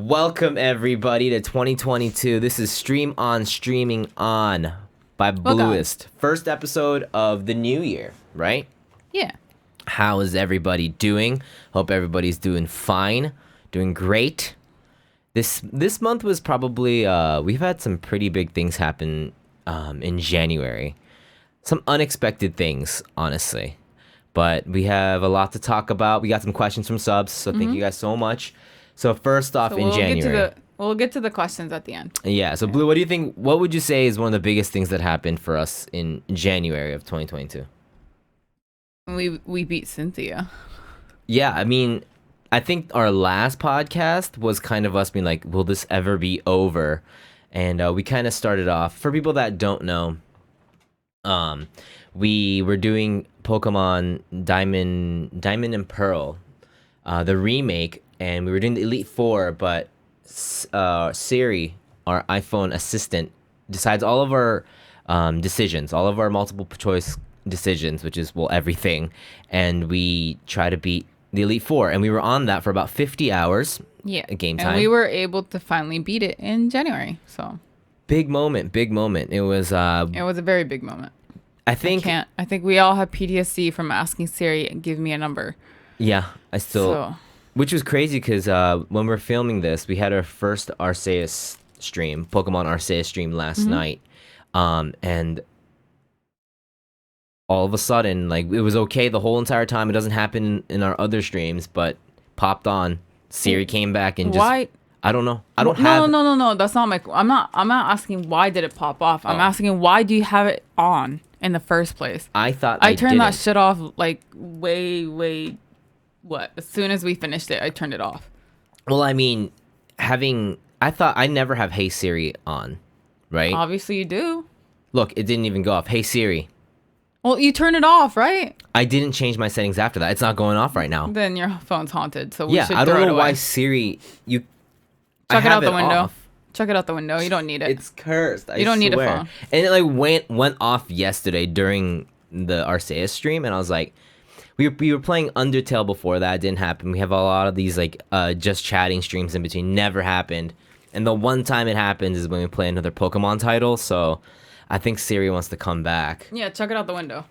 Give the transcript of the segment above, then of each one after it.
Welcome everybody to 2022. This is Stream On Streaming On by Blluist. First episode of the new year, right? Yeah. How is everybody doing? Hope everybody's doing fine, doing great. This month was probably we've had some pretty big things happen in January. Some unexpected things, honestly. But we have a lot to talk about. We got some questions from subs, so thank you guys so much. So first off, in January, we'll get to the questions at the end. Yeah. So Blue, what do you think? What would you say is one of the biggest things that happened for us in January of 2022? We beat Cynthia. Yeah, I mean, I think our last podcast was kind of us being like, "Will this ever be over?" And we kind of started off. For people that don't know, we were doing Pokemon Diamond and Pearl, the remake. And we were doing the Elite Four, but Siri, our iPhone assistant, decides all of our decisions, all of our multiple choice decisions, which is, well, everything. And we try to beat the Elite Four. And we were on that for about 50 hours. Yeah. Game time. And we were able to finally beat it in January. So big moment. It was a very big moment. I think we all have PTSD from asking Siri, give me a number. Yeah, which was crazy because when we're filming this, we had our first Arceus stream, Pokemon Arceus stream last night. And all of a sudden, like, it was okay the whole entire time. It doesn't happen in our other streams, but popped on. Siri came back and why? I don't know. No. That's not my. I'm not asking why did it pop off. I'm asking why do you have it on in the first place? I thought I turned that shit off like way. What? As soon as we finished it, I turned it off. Well, I mean, I thought I never have Hey Siri on, right? Obviously you do. Look, it didn't even go off. Hey Siri. Well, you turn it off, right? I didn't change my settings after that. It's not going off right now. Then your phone's haunted. So we should I throw don't it know away. why Siri. Chuck it out the window. Off. Chuck it out the window. You don't need it. It's cursed. You don't need a phone. And it like went off yesterday during the Arceus stream, and I was like, we were playing Undertale before that. It didn't happen. We have a lot of these like just chatting streams in between. Never happened. And the one time it happens is when we play another Pokemon title. So I think Siri wants to come back. Yeah, chuck it out the window.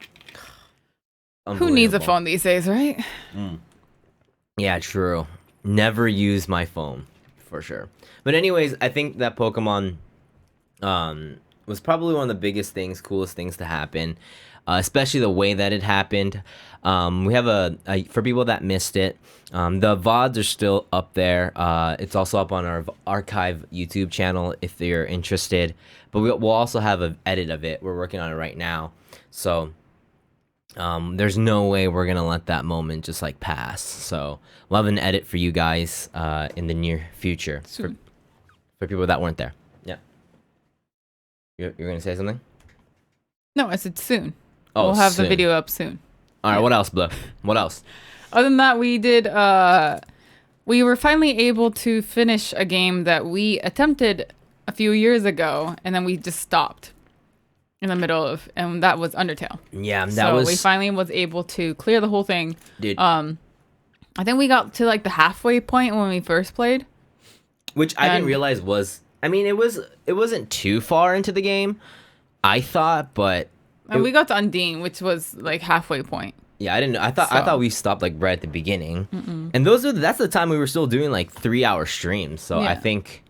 Who needs a phone these days, right? Yeah, true. Never use my phone, for sure. But anyways, I think that Pokemon was probably one of the biggest things, coolest things to happen, especially the way that it happened. We have for people that missed it, the VODs are still up there. It's also up on our archive YouTube channel if you're interested. But we'll also have an edit of it. We're working on it right now. So there's no way we're going to let that moment just like pass. So we'll have an edit for you guys in the near future for people that weren't there. Yeah. You're going to say something? No, I said soon. Oh, we'll have soon. the video up soon. All right, what else, Blue? What else? Other than that, we were finally able to finish a game that we attempted a few years ago, and then we just stopped in the middle of, and that was Undertale. Yeah, we finally was able to clear the whole thing. Dude. I think we got to like the halfway point when we first played. Which I didn't realize it wasn't too far into the game, I thought, but... And we got to Undine, which was like halfway point. Yeah, I didn't know. I thought we stopped like right at the beginning. And that's the time we were still doing like 3-hour streams. So yeah. I think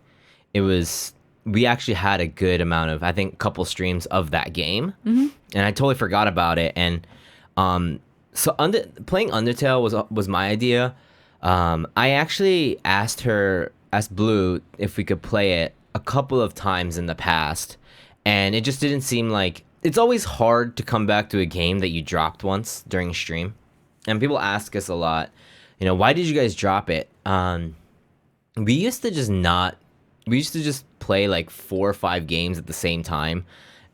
we actually had a good amount of, I think, couple streams of that game. And I totally forgot about it. And so playing Undertale was my idea. I actually asked Blue if we could play it a couple of times in the past, and it just didn't seem like. It's always hard to come back to a game that you dropped once during a stream. And people ask us a lot, why did you guys drop it? We used to just play like 4 or 5 games at the same time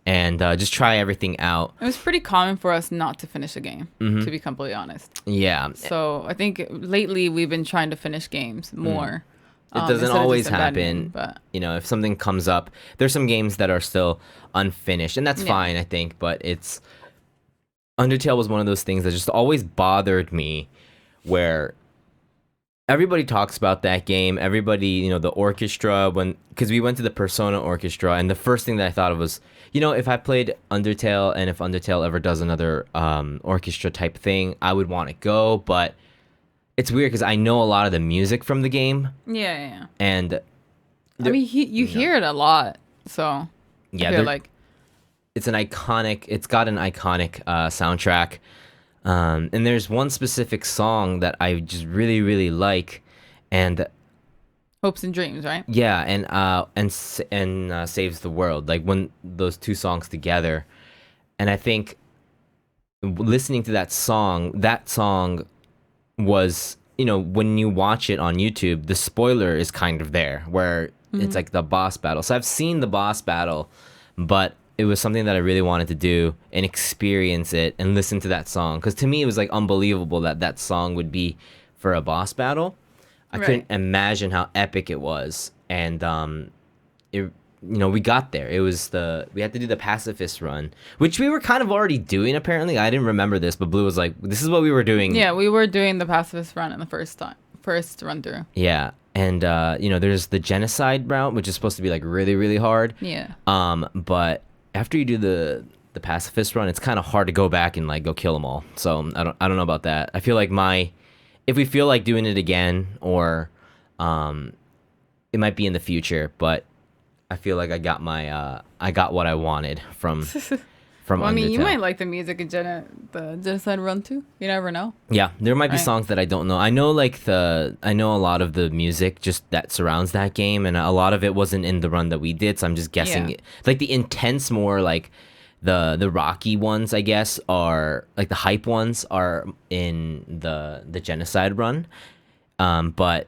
and just try everything out. It was pretty common for us not to finish a game, to be completely honest. Yeah. So I think lately we've been trying to finish games more. It doesn't always happen, but if something comes up, there's some games that are still unfinished, and that's fine, I think. But Undertale was one of those things that just always bothered me, where everybody talks about that game. Everybody, the orchestra, because we went to the Persona Orchestra, and the first thing that I thought of was, if I played Undertale, and if Undertale ever does another orchestra type thing, I would want to go. But it's weird because I know a lot of the music from the game, Yeah. and I mean, you hear it a lot, so yeah, I feel like it's got an iconic soundtrack. And there's one specific song that I just really, really like, and Hopes and Dreams, right? yeah, and Saves the World, like when those two songs together. And I think listening to that song was, when you watch it on YouTube, the spoiler is kind of there, where it's like the boss battle. So I've seen the boss battle, but it was something that I really wanted to do and experience it and listen to that song. Because to me, it was like unbelievable that song would be for a boss battle. I couldn't imagine how epic it was. And we got there. We had to do the pacifist run, which we were kind of already doing apparently. I didn't remember this, but Blue was like, "This is what we were doing." Yeah, we were doing the pacifist run in the first run through. Yeah, and there's the genocide route, which is supposed to be like really, really hard. Yeah. But after you do the pacifist run, it's kind of hard to go back and like go kill them all. So I don't know about that. I feel like if we feel like doing it again, or it might be in the future, but I feel like I got what I wanted from Well, I mean, Undertale. you might like the music in the genocide run too. You never know. Yeah, there might be Right. songs that I don't know. I know a lot of the music just that surrounds that game, and a lot of it wasn't in the run that we did, so I'm just guessing Yeah. it. Like the intense, more like the rocky ones, I guess, are like the hype ones are in the genocide run. But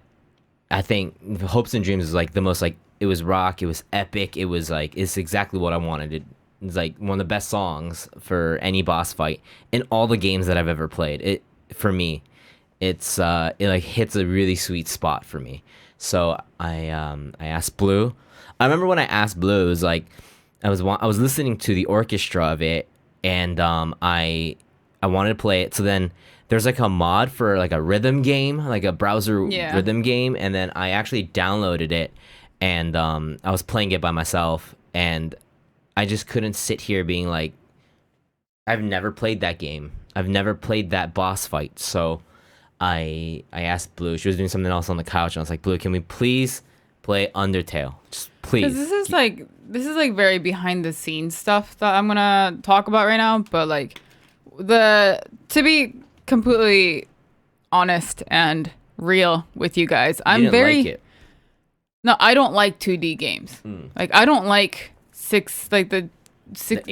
I think Hopes and Dreams is like the most, like, it was rock, it was epic, it was like, it's exactly what I wanted. It's like one of the best songs for any boss fight in all the games that I've ever played. For me, it like hits a really sweet spot for me. So I asked Blue. I remember when I asked Blue, it was like I was listening to the orchestra of it, and I wanted to play it. So then there's like a mod for like a rhythm game, like a browser rhythm game, and then I actually downloaded it, and I was playing it by myself, and I just couldn't sit here being like, I've never played that game. I've never played that boss fight. So I asked Blue. She was doing something else on the couch, and I was like, Blue, can we please play Undertale? Just please. 'Cause this is like very behind the scenes stuff that I'm gonna talk about right now. But like to be completely honest and real with you guys, You didn't like it. No, I don't like 2D games. Like I don't like the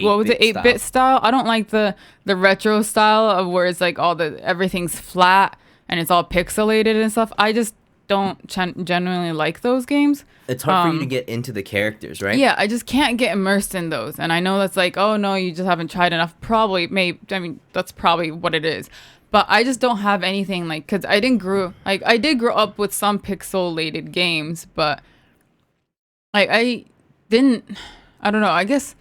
what was it, 8-bit style. I don't like the retro style of where it's like everything's flat and it's all pixelated and stuff. I just don't genuinely like those games. It's hard for you to get into the characters, right? Yeah, I just can't get immersed in those. And I know that's like, oh no, you just haven't tried enough. Probably, that's probably what it is. But I just don't have anything like, because I did grow up with some pixelated games, but I don't know, I guess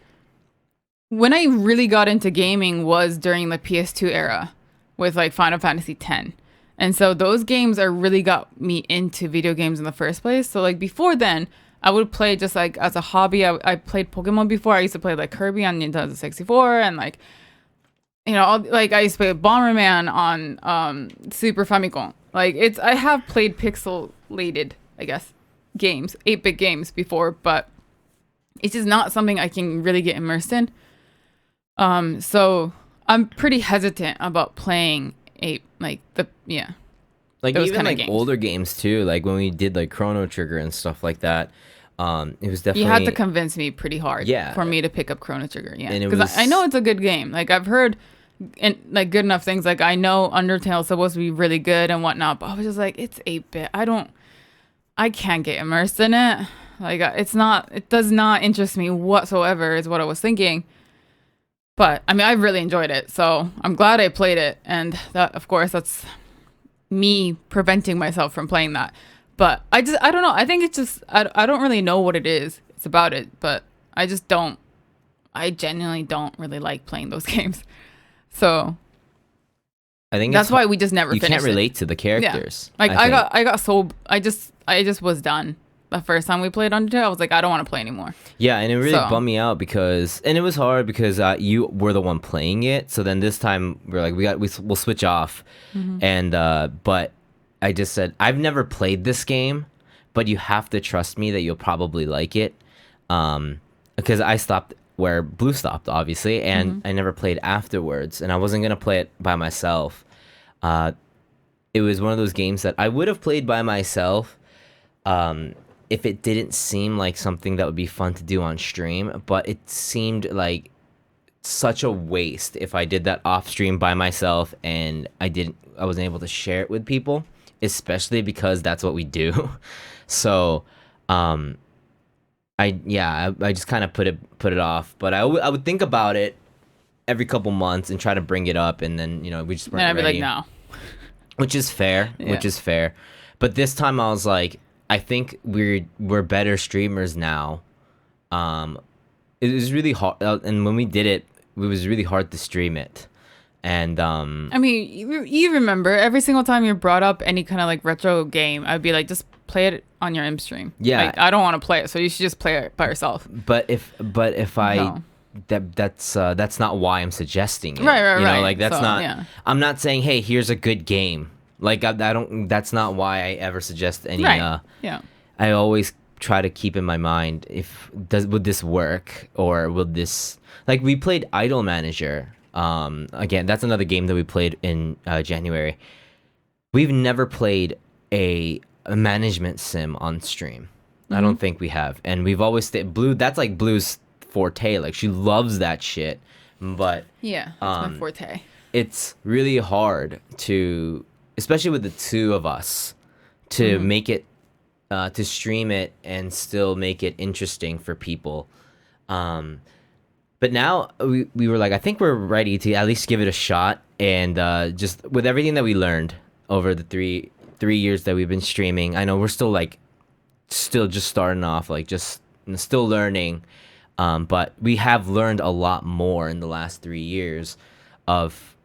when I really got into gaming was during the PS2 era with like Final Fantasy X. And so those games are really got me into video games in the first place. So like before then, I would play just like as a hobby. I played Pokemon before. I used to play like Kirby on Nintendo 64, and like, I used to play Bomberman on Super Famicom. Like I have played pixelated, I guess, games, 8-bit games before, but it's just not something I can really get immersed in. So I'm pretty hesitant about playing Like those even kinda like games. older games too, like when we did like Chrono Trigger and stuff like that. It was definitely You had to convince me pretty hard for me to pick up Chrono Trigger. Yeah, And it because was- I know it's a good game. Like I've heard like good enough things. Like I know Undertale's supposed to be really good and whatnot, but I was just like, it's 8-bit. I can't get immersed in it. Like it does not interest me whatsoever is what I was thinking. But I mean, I really enjoyed it. So I'm glad I played it. And that, of course, that's me preventing myself from playing that. But I don't know. I think it's just, I don't really know what it is. It's about it. But I genuinely don't really like playing those games. So I think That's why we just never you finished can't relate to the it. Yeah. characters. Like I think. I got so I just was done. The first time we played Undertale, I was like, I don't want to play anymore. Yeah, and it really So- bummed me out because, and it was hard because you were the one playing it. So then this time we're like, we'll switch off, and but I just said I've never played this game, but you have to trust me that you'll probably like it, because I stopped where Blue stopped, obviously, and I never played afterwards, and I wasn't gonna play it by myself. It was one of those games that I would have played by myself. If it didn't seem like something that would be fun to do on stream, but it seemed like such a waste if I did that off stream by myself and I wasn't able to share it with people, especially because that's what we do. So, I just kind of put it off, but I would think about it every couple months and try to bring it up, and then we just weren't And I'd be ready. like, no. Which is fair. Yeah. Which is fair. But this time I was like, I think we're better streamers now. It was really hard, and when we did it, it was really hard to stream it. And I mean, you remember every single time you brought up any kind of like retro game, I'd be like, just play it on your stream. Yeah. Like, I don't want to play it, so you should just play it by yourself. but if I No. that's not why I'm suggesting it. Right, right. Like that's So, not. yeah. I'm not saying, hey, here's a good game. Like I don't. That's not why I ever suggest any. Right. Yeah. I always try to keep in my mind would this work, or would this, like, we played Idol Manager. Again, that's another game that we played in January. We've never played a management sim on stream. I don't think we have, and we've always stayed Blue. That's like Blue's forte. Like, she loves that shit, but Yeah. That's my forte. it's really hard to, especially with the two of us, to make it, to stream it and still make it interesting for people. But now we were like, I think we're ready to at least give it a shot, and just with everything that we learned over the three years that we've been streaming. I know we're still just starting off, like just still learning, but we have learned a lot more in the last 3 years of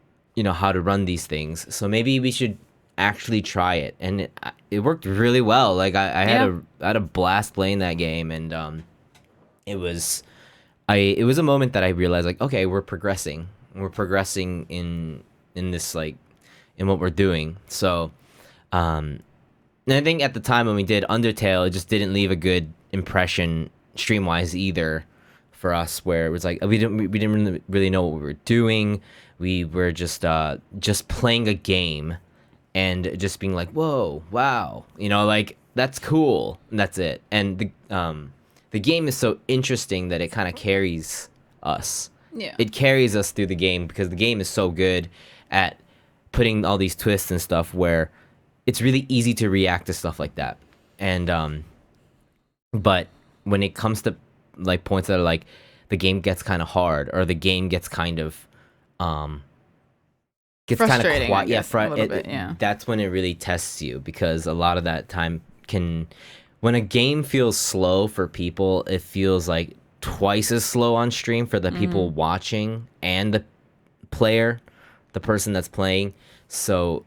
how to run these things. So maybe we should actually try it, and it worked really well. Like I had a blast playing that game, and it was a moment that I realized, like, okay, we're progressing in this, like, in what we're doing. So and I think at the time when we did Undertale, it just didn't leave a good impression stream wise either for us, where it was like we didn't really know what we were doing. We were just playing a game and just being like, whoa, wow, like, that's cool, and that's it. And the game is so interesting that it kind of carries us. Yeah. It carries us through the game because the game is so good at putting all these twists and stuff where it's really easy to react to stuff like that. And but when it comes to, like, points that are like the game gets kind of hard, or the game gets kind of Frustrating, quiet. I guess, a little bit, yeah. That's when it really tests you, because a lot of that time when a game feels slow for people, it feels like twice as slow on stream for the people watching and the player, the person that's playing. So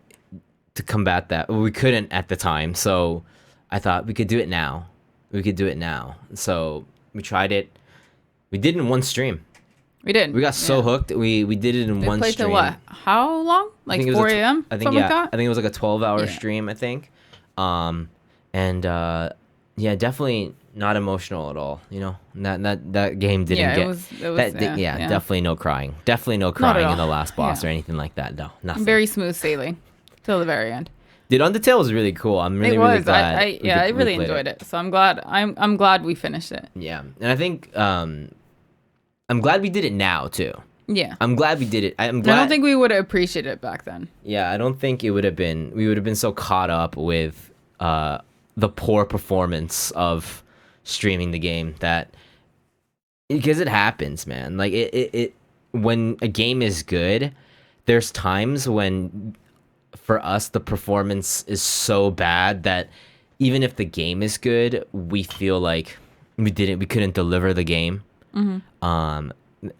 to combat that, we couldn't at the time. So I thought we could do it now. So we tried it. We did it in one stream. We did. We got so hooked. We did it in one played stream. till what? How long? Like 4 a.m. I think Something like that? I think it was like a 12-hour Yeah. stream, I think. Yeah, definitely not emotional at all. That game didn't Yeah, get. it was yeah. Definitely no crying. Definitely no crying in the all. last boss Yeah. or anything like that. No, nothing. Very smooth sailing till the very end. Dude, Undertale was really cool. I'm really, It really was. glad. I really enjoyed it. So I'm glad. I'm glad we finished it. Yeah, and I think I'm glad we did it now too. Yeah. I'm glad we did it. I'm glad. I don't think we would have appreciated it back then. Yeah, I don't think it would have been. We would have been so caught up with the poor performance of streaming the game that, because it happens, man. Like it when a game is good, there's times when, for us, the performance is so bad that even if the game is good, we feel like we couldn't deliver the game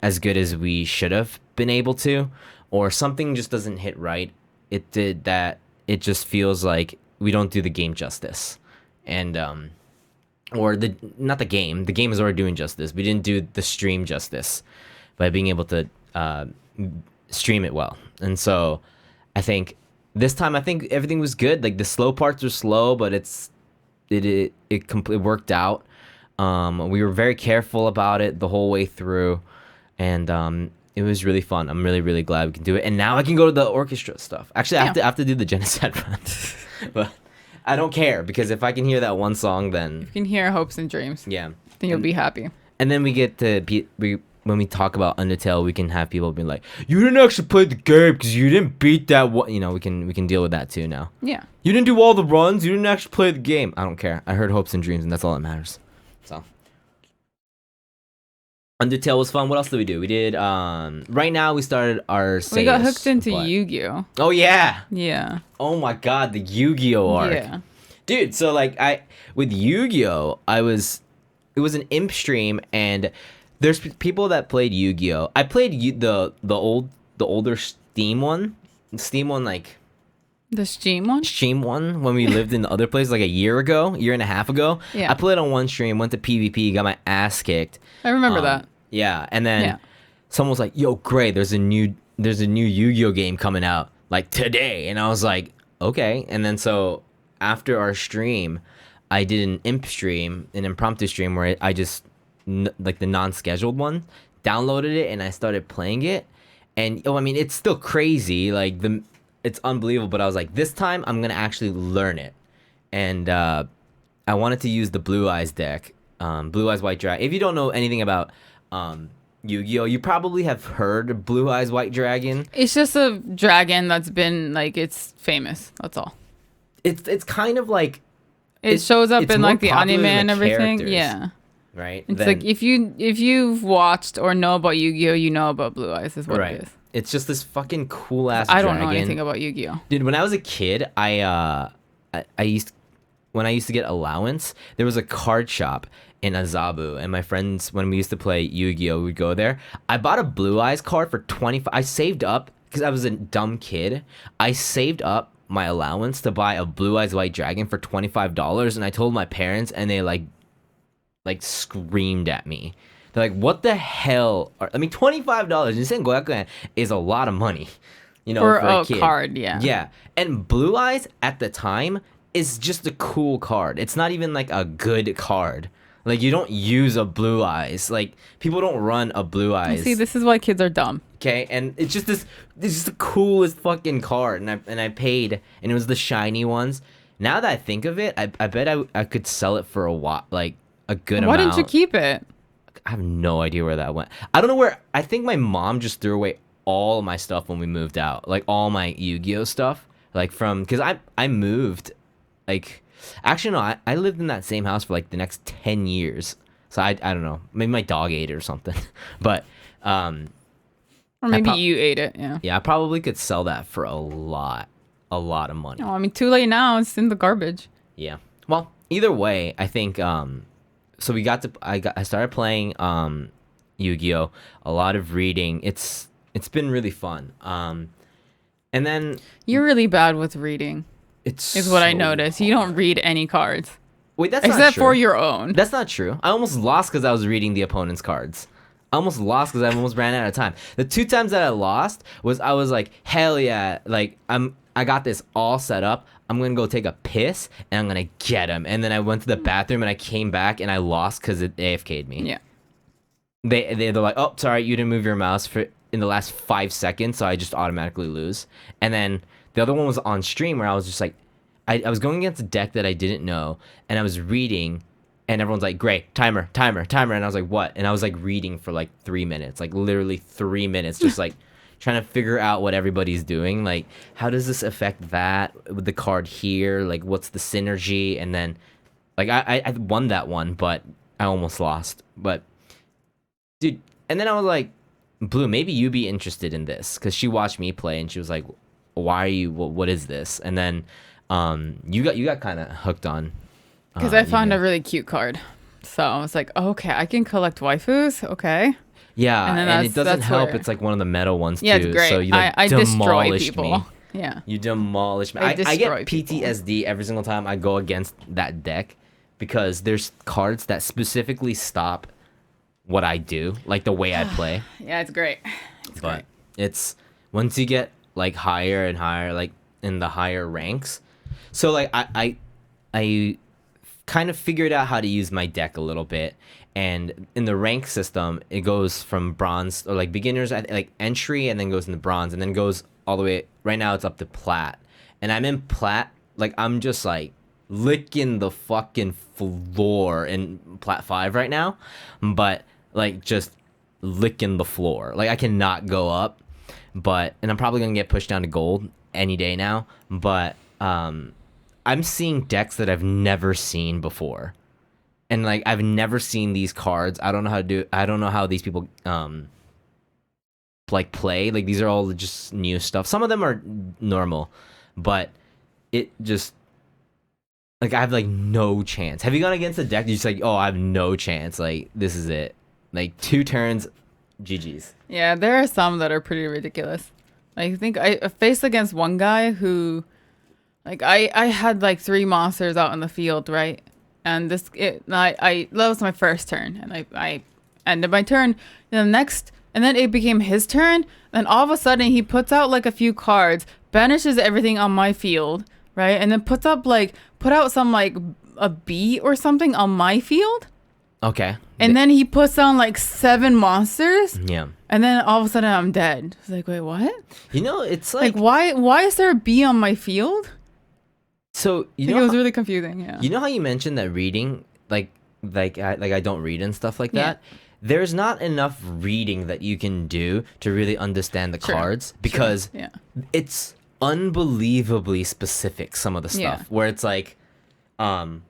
as good as we should have been able to, or something just doesn't hit right it did that. It just feels like we don't do the game justice, and or the not the game. The game is already doing justice. We didn't do the stream justice by being able to stream it well. And so I think this time everything was good. Like the slow parts are slow, but it worked out. We were very careful about it the whole way through, and it was really fun. I'm really, really glad we can do it. And now I can go to the orchestra stuff. Actually, I have to do the genocide run. But I don't care, because if I can hear that one song, then... You can hear Hopes and Dreams. Yeah. Then you'll be happy. And then we get to when we talk about Undertale, we can have people be like, you didn't actually play the game because you didn't beat that one. You know, we can deal with that too now. Yeah. You didn't do all the runs. You didn't actually play the game. I don't care. I heard Hopes and Dreams, and that's all that matters. So... Undertale was fun. What else did we do? We did right now we started our We got hooked into Yu-Gi-Oh. Oh yeah. Yeah. Oh my god, the Yu-Gi-Oh arc. Yeah. Dude, so like with Yu-Gi-Oh, it was an imp stream, and there's people that played Yu-Gi-Oh. I played the older Steam one. Like the Steam one when we lived in the other place like a year and a half ago. Yeah. I played on one stream, went to PvP, got my ass kicked. I remember that. Yeah, and then someone was like, "Yo, great, there's a new Yu-Gi-Oh game coming out like today." And I was like, "Okay." And then so after our stream, I did an impromptu stream where I just like the non-scheduled one, downloaded it and I started playing it. And I mean, it's still crazy, like it's unbelievable, but I was like, this time I'm going to actually learn it. And I wanted to use the Blue Eyes deck. Blue Eyes White Dragon. If you don't know anything about Yu-Gi-Oh, you probably have heard of Blue Eyes White Dragon. It's just a dragon that's been like, it's famous. That's all. It's kind of like it shows up in like the anime and everything. Yeah. Right. It's like if you've watched or know about Yu-Gi-Oh, you know about Blue Eyes is what it is. It's just this fucking cool ass. I don't know anything about Yu-Gi-Oh. Dude, when I was a kid, I used to get allowance, there was a card shop in Azabu, and my friends, when we used to play Yu-Gi-Oh, we'd go there. I bought a Blue Eyes card for 25. I saved up because I was a dumb kid. I saved up my allowance to buy a Blue Eyes White Dragon for $25, and I told my parents, and they like screamed at me. They're like, "What the hell?" I mean, $25 in Sengoyaku is a lot of money, you know, for a kid. Card, yeah. Yeah, and Blue Eyes at the time is just a cool card. It's not even like a good card. Like, you don't use a Blue Eyes. Like, people don't run a Blue Eyes. See, this is why kids are dumb. Okay, and it's just the coolest fucking card, and I paid, and it was the shiny ones. Now that I think of it, I bet I could sell it for a good amount. Why didn't you keep it? I have no idea where that went. I don't know where. I think my mom just threw away all my stuff when we moved out, like all my Yu-Gi-Oh stuff, like because I moved, like. Actually, no, I lived in that same house for like the next 10 years. So I don't know. Maybe my dog ate it or something. But or maybe you ate it, yeah. Yeah, I probably could sell that for a lot of money. Oh, I mean, too late now. It's in the garbage. Yeah. Well, either way, I think so I started playing Yu-Gi-Oh, a lot of reading. It's been really fun. And then you're really bad with reading. Is what I noticed. You don't read any cards. Wait, that's not true. Except for your own. That's not true. I almost lost because I was reading the opponent's cards. I almost lost because I almost ran out of time. The 2 times that I lost I was like, hell yeah, like I got this all set up. I'm gonna go take a piss and I'm gonna get him. And then I went to the bathroom and I came back and I lost because it AFK'd me. Yeah. They're like, oh, sorry, you didn't move your mouse in the last 5 seconds, so I just automatically lose. And then the other one was on stream where I was just like, I was going against a deck that I didn't know, and I was reading, and everyone's like, great, timer. And I was like, what? And I was like reading for like 3 minutes, like literally 3 minutes, just like trying to figure out what everybody's doing. Like, how does this affect that with the card here? Like, what's the synergy? And then, like, I won that one, but I almost lost. But, dude, and then I was like, Blue, maybe you'd be interested in this, because she watched me play, and she was like, why are you, what is this? And then you got kind of hooked on, because I found a really cute card, so I was like, oh, okay, I can collect waifus. Okay. Yeah, and it doesn't help. It's like one of the metal ones too. Yeah, it's great. So you like I destroy demolished people. me. Yeah. You demolish me. I I get destroy people. PTSD every single time I go against that deck because there's cards that specifically stop what I do, like the way I play. Yeah, it's great. It's But great. it's once you get like higher and higher, like in the higher ranks. So like I kind of figured out how to use my deck a little bit. And in the rank system, it goes from bronze or like beginners like entry, and then goes into bronze, and then goes all the way. Right now, it's up to plat, and I'm in plat. Like I'm just like licking the fucking floor in plat 5 right now, but like just licking the floor. Like I cannot go up, but and I'm probably gonna get pushed down to gold any day now. But I'm seeing decks that I've never seen before. And like I've never seen these cards. I don't know how to do. I don't know how these people like play. Like these are all just new stuff. Some of them are normal, but it just like I have like no chance. Have you gone against a deck? You're just like, oh, I have no chance. Like this is it. Like 2 turns, GG's. Yeah, there are some that are pretty ridiculous. I think I faced against one guy who, like, I had like 3 monsters out in the field, right? And that was my first turn, and I ended my turn. And the next, and then it became his turn. And all of a sudden, he puts out like a few cards, banishes everything on my field, right? And then put out some like a bee or something on my field. Okay. And then he puts on like 7 monsters. Yeah. And then all of a sudden, I'm dead. It's like, wait, what? You know, it's Like, why is there a bee on my field? So you Like, know it was really confusing. Yeah. You know how you mentioned that reading, like I don't read and stuff like that. Yeah. There's not enough reading that you can do to really understand the cards because Yeah. it's unbelievably specific. Some of the stuff where it's like, for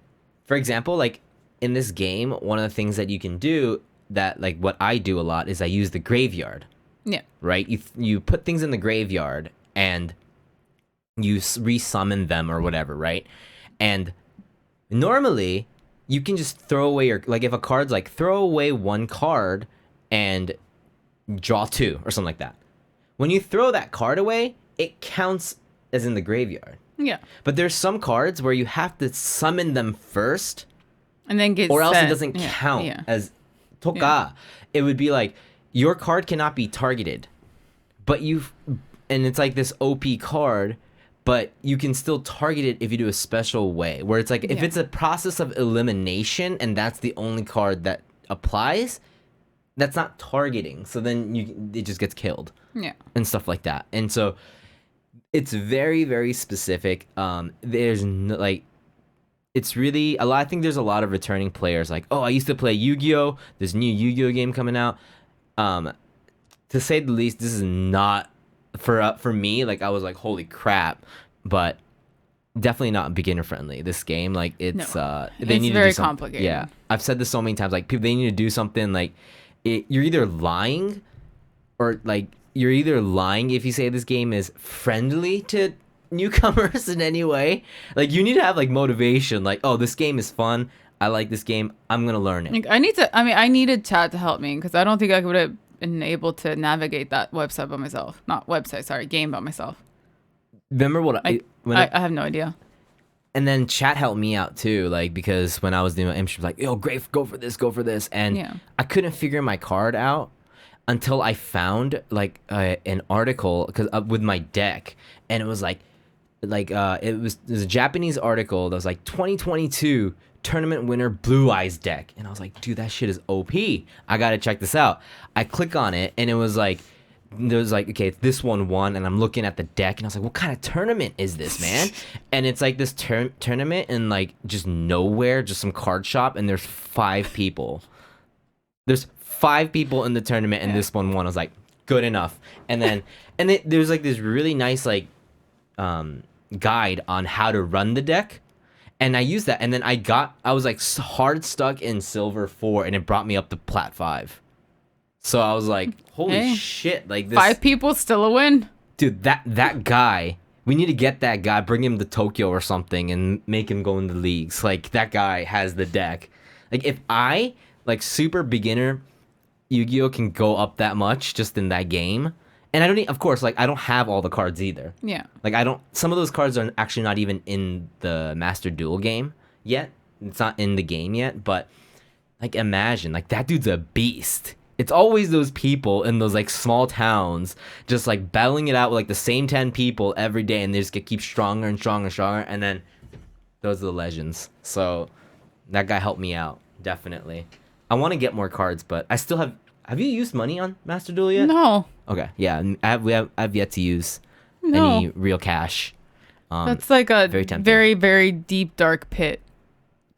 example, like in this game, one of the things that you can do that like what I do a lot is I use the graveyard. Yeah. Right. You put things in the graveyard and you resummon them or whatever, right? And normally you can just throw away your, like if a card's like throw away 1 card and draw 2 or something like that. When you throw that card away, it counts as in the graveyard. Yeah. But there's some cards where you have to summon them first, And then get or else it set. doesn't count Yeah. as toka. Yeah. It would be like your card cannot be targeted, but and it's like this OP card, but you can still target it if you do a special way where it's like if it's a process of elimination and that's the only card that applies, that's not targeting. So then it just gets killed. Yeah. And stuff like that. And so it's very, very specific. There's no, like, it's really a lot. I think there's a lot of returning players like, oh, I used to play Yu-Gi-Oh! There's a new Yu-Gi-Oh! Game coming out. To say the least, this is not for me. Like I was like, holy crap, but definitely not beginner friendly. This game, like it's they need to very do complicated. Yeah, I've said this so many times. Like people, they need to do something. Like you're either lying, or like you're either lying if you say this game is friendly to newcomers in any way. Like you need to have like motivation. Like, oh, this game is fun. I like this game. I'm gonna learn it. Like, I needed chat to help me because I don't think I would have been able to navigate that website by myself. Not website, sorry, game by myself. Remember what I have no idea. And then chat helped me out too, like because when I was doing my internship, like, yo, great, go for this, and I couldn't figure my card out until I found like an article because with my deck, and it was like it was a Japanese article that was like 2022 tournament winner Blluist deck, and I was like, dude, that shit is OP. I gotta check this out. I click on it, and it was like, there was like, okay, this one won, and I'm looking at the deck, and I was like, what kind of tournament is this, man? And it's like this tournament in like just nowhere, just some card shop, and there's 5 people. There's 5 people in the tournament, and this one won. I was like, good enough. And then there's like this really nice like guide on how to run the deck. And I used that, and then I was like hard stuck in silver 4, and it brought me up to plat 5. So I was like, holy shit, like this 5 people, still a win. Dude, that guy, we need to get that guy, bring him to Tokyo or something, and make him go into leagues. Like that guy has the deck. Like if I like super beginner Yu-Gi-Oh can go up that much just in that game, And I don't of course, like I don't have all the cards either. Yeah. Like I don't. Some of those cards are actually not even in the Master Duel game yet. It's not in the game yet. But like imagine, like that dude's a beast. It's always those people in those like small towns, just like battling it out with like the same 10 people every day, and they just keep stronger and stronger and stronger. And then those are the legends. So that guy helped me out definitely. I want to get more cards, but I still have. Have you used money on Master Duel yet? No. Okay, yeah, I've yet to use No. any real cash. That's like a very tempting. very, very deep, dark pit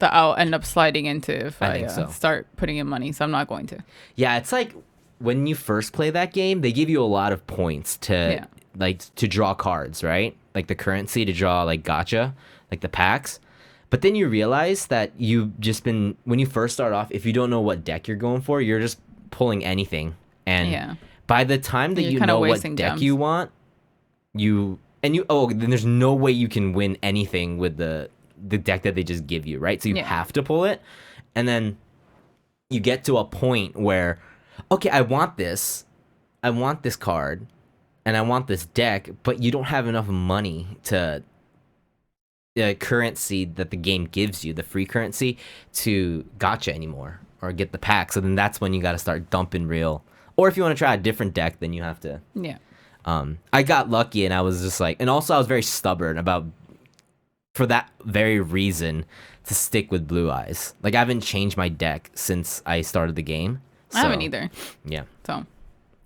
that I'll end up sliding into if I I, think so. start putting in money. So I'm not going to. Yeah, it's like when you first play that game, they give you a lot of points to to draw cards, right? Like the currency to draw like gacha, like the packs. But then you realize that you've just been when you first start off, if you don't know what deck you're going for, you're just pulling anything. And by the time that You're you kinda know what wasting deck gems. you want, then there's no way you can win anything with the deck that they just give you, right? So you have to pull it. And then you get to a point where, okay, I want this card, and I want this deck, but you don't have enough money to the currency that the game gives you, the free currency, to gacha anymore or get the pack. So then that's when you got to start dumping real. Or if you want to try a different deck, then you have to. Yeah. I got lucky, and I was just like, and also I was very stubborn about, for that very reason, to stick with Blue Eyes. Like I haven't changed my deck since I started the game. I haven't either. Yeah. So,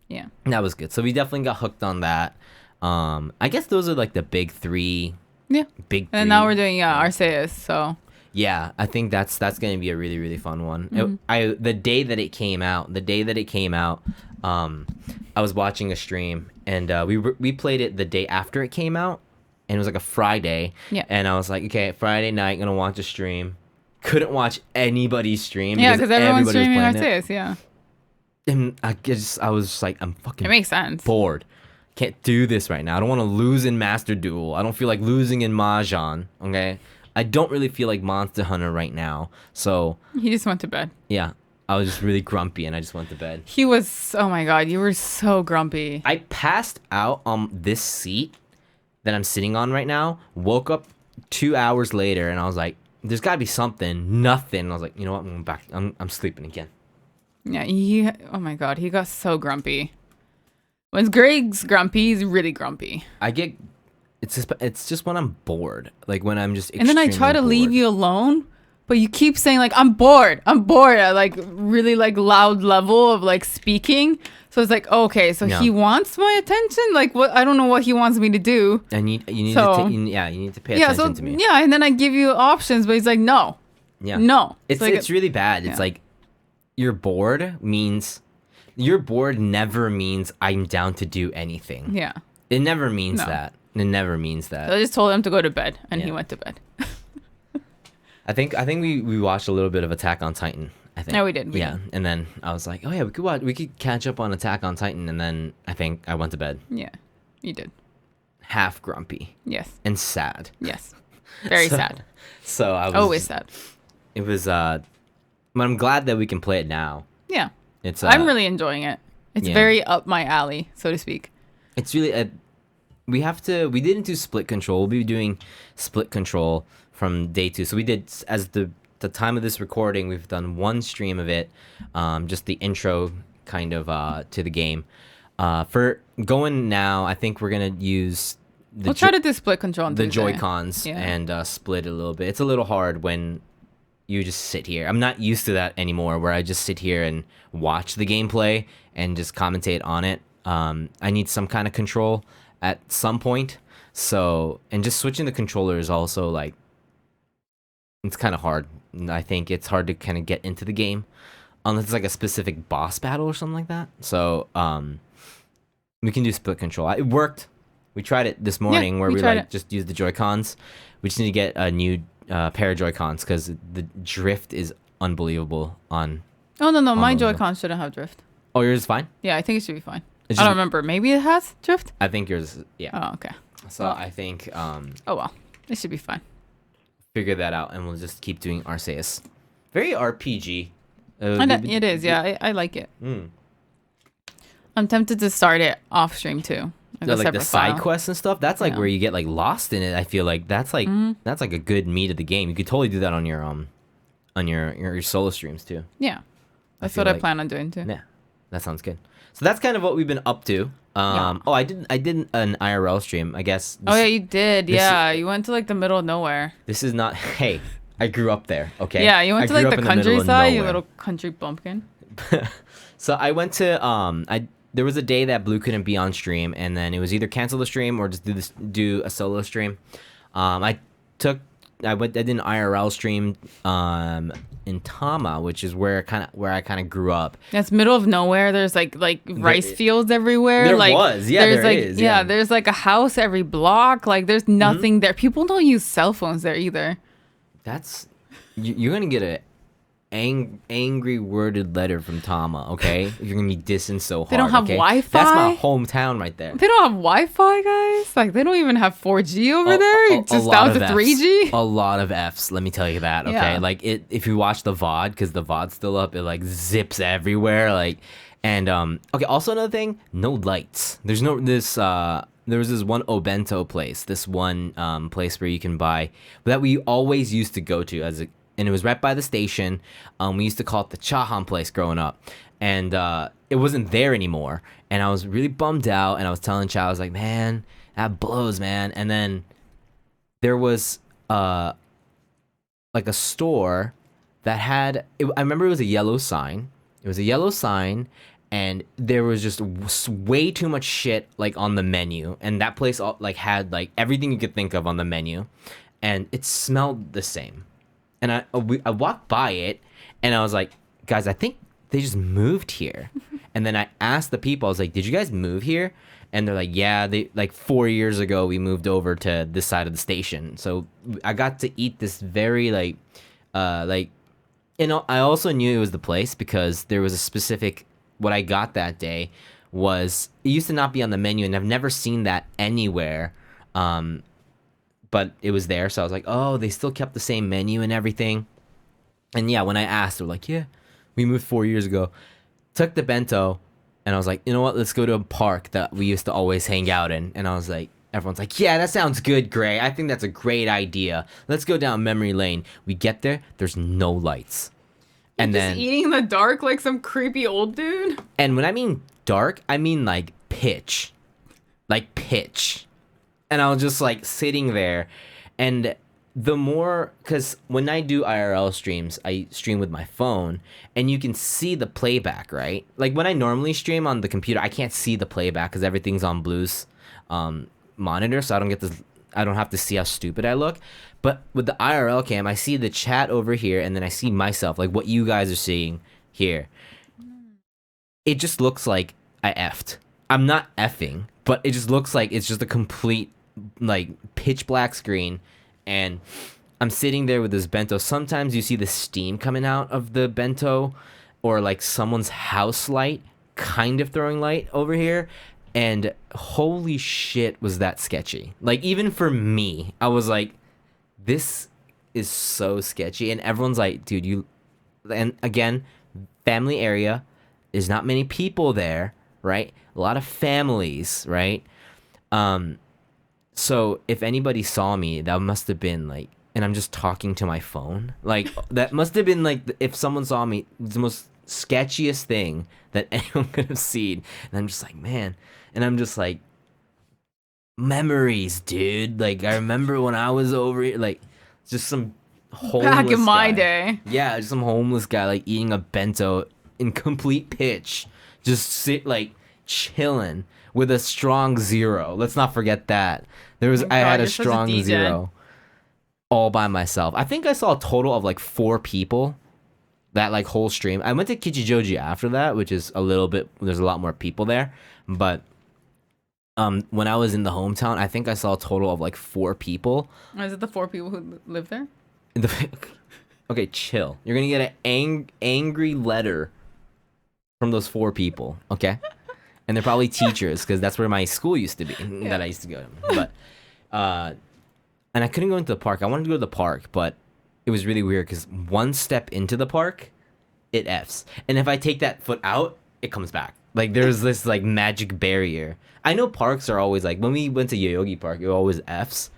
yeah. That was good. So we definitely got hooked on that. I guess those are like the big three. Yeah. Big. And now we're doing Arceus. So. Yeah, I think that's gonna be a really really fun one. The day that it came out, I was watching a stream, and we played it the day after it came out, and it was like a Friday. Yeah. And I was like, okay, Friday night, gonna watch a stream. Couldn't watch anybody's stream. Yeah, because everyone's streaming playing Arceus. Yeah. And I was just like, I'm fucking. It makes sense. Bored. Can't do this right now. I don't want to lose in Master Duel. I don't feel like losing in Mahjong. Okay. I don't really feel like Monster Hunter right now. So. He just went to bed. Yeah. I was just really grumpy, and I just went to bed. He was. Oh my god, you were so grumpy. I passed out on this seat that I'm sitting on right now. Woke up 2 hours later, and I was like, "There's got to be something." Nothing. I was like, "You know what? I'm going back. I'm sleeping again." Yeah. Oh my god, he got so grumpy. When Greg's grumpy, he's really grumpy. It's just when I'm bored, like when I'm just. And then I try to bored. leave you alone, but you keep saying like I'm bored at like really like loud level of like speaking. So it's like, okay, so he wants my attention. Like what? I don't know what he wants me to do. And you need to pay Yeah, attention to me. Yeah, and then I give you options, but he's like, no. Yeah. No. It's really bad. Yeah. It's like you're bored never means I'm down to do anything. Yeah. It never means that. It never means that. So I just told him to go to bed, and he went to bed. I think we watched a little bit of Attack on Titan. I think. No, we did. And then I was like, oh yeah, we could catch up on Attack on Titan, and then I think I went to bed. Yeah, you did. Half grumpy. Yes. And sad. Yes. Very sad. So I was always sad. It was but I'm glad that we can play it now. Yeah. It's I'm really enjoying it. It's very up my alley, so to speak. It's really we didn't do split control. We'll be doing split control from day 2. So we did, as the time of this recording, we've done one stream of it, just the intro kind of to the game. For going now, I think we're gonna use we'll try to do split control on the Tuesday. Joy-Cons and split it a little bit. It's a little hard when you just sit here. I'm not used to that anymore, where I just sit here and watch the gameplay and just commentate on it. I need some kind of control at some point. So, and just switching the controller is also like, it's kind of hard. I think it's hard to kind of get into the game unless it's like a specific boss battle or something like that. So, we can do split control. It worked. We tried it this morning where we like just used the Joy-Cons. We just need to get a new pair of Joy-Cons because the drift is unbelievable on. Oh no, my Joy-Cons shouldn't have drift. Oh, yours is fine? Yeah, I think it should be fine. I don't remember. Maybe it has drift? I think yours, yeah. Oh, okay. So I think oh well, it should be fine. Figure that out, and we'll just keep doing Arceus. Very RPG. It is, yeah. I like it. I'm tempted to start it off stream too. Like a Like the separate side file. quests and stuff. That's like Yeah. where you get like lost in it. I feel like that's like a good meat of the game. You could totally do that on your your solo streams too. Yeah. That's feel what I like- plan on doing too. Yeah, that sounds good. So that's kind of what we've been up to. Yeah. Oh, I did an IRL stream. I guess. Oh yeah, you did. this- Yeah, you went to like the middle of nowhere. This is not. Hey, I grew up there. Okay. Yeah, you went I to like grew the up in middle of countryside, you nowhere. little country bumpkin. So I went to there was a day that Blue couldn't be on stream, and then it was either cancel the stream or just do a solo stream. I did an IRL stream in Tama, which is where I kind of grew up. That's middle of nowhere. There's like rice fields everywhere. There like, was, yeah, there's there like, is, yeah. yeah. There's like a house every block. Like there's nothing there. People don't use cell phones there either. That's you're gonna get a angry worded letter from Tama, okay? You're gonna be dissing so hard. They don't have okay? Wi-Fi? That's my hometown right there. They don't have Wi-Fi, guys. Like they don't even have 4G over there. It's just lot down of to 3G. A lot of Fs, let me tell you that, okay? Yeah. Like if you watch the VOD, because the VOD's still up, it like zips everywhere, like, and okay, also another thing, no lights. There's no there was this one Obento place, this one place where you can buy that we always used to go to and it was right by the station. We used to call it the Chahan place growing up, and it wasn't there anymore. And I was really bummed out. And I was telling Chow, I was like, "Man, that blows, man." And then there was like a store that had. I remember it was a yellow sign. It was a yellow sign, and there was just way too much shit like on the menu. And that place like had like everything you could think of on the menu, and it smelled the same. And I walked by it, and I was like, guys, I think they just moved here. And then I asked the people, I was like, did you guys move here? And they're like, yeah, they like 4 years ago we moved over to this side of the station. So I got to eat this very like, you know, I also knew it was the place because there was a specific, what I got that day was, it used to not be on the menu, and I've never seen that anywhere. But it was there, so I was like, oh, they still kept the same menu and everything. And yeah, when I asked, they're like, yeah, we moved 4 years ago. Took the bento, and I was like, you know what, let's go to a park that we used to always hang out in. And I was like, everyone's like, yeah, that sounds good, Gray. I think that's a great idea. Let's go down memory lane. We get there, there's no lights. And Just then, eating in the dark like some creepy old dude. and when I mean dark, I mean like pitch. Like pitch. And I was just like sitting there, and the more, because when I do IRL streams, I stream with my phone, and you can see the playback, right? Like when I normally stream on the computer, I can't see the playback because everything's on Blue's monitor, so I don't have to see how stupid I look. But with the IRL cam, I see the chat over here, and then I see myself, like what you guys are seeing here. It just looks like I effed. I'm not effing, but it just looks like it's just a complete like pitch black screen, and I'm sitting there with this bento. Sometimes you see the steam coming out of the bento, or like someone's house light kind of throwing light over here, and holy shit was that sketchy. Like even for me, I was like, this is so sketchy. And everyone's like, dude, you, and again, family area, there's not many people there, right? A lot of families, right? So if anybody saw me, that must have been like, and I'm just talking to my phone, like that must have been like, if someone saw me, the most sketchiest thing that anyone could have seen. And I'm just like, man, and I'm just like, memories, dude. Like I remember when I was over here, like just some homeless Back in my guy. day. Yeah, just some homeless guy like eating a bento in complete pitch, just like chilling with a strong zero. Let's not forget that. I God, had a you're such a strong DJ. zero all by myself. I think I saw a total of like 4 people that like whole stream. I went to Kichijoji after that, which is a little bit, there's a lot more people there. But when I was in the hometown, I think I saw a total of like 4 people. Is it the 4 people who live there? Okay, chill. You're gonna get an angry letter from those 4 people, okay? And they're probably teachers, because that's where my school used to be, that I used to go to. But, and I couldn't go into the park. I wanted to go to the park, but it was really weird, because one step into the park, it Fs. And if I take that foot out, it comes back. Like there's this like magic barrier. I know parks are always like when we went to Yoyogi Park, it was always Fs,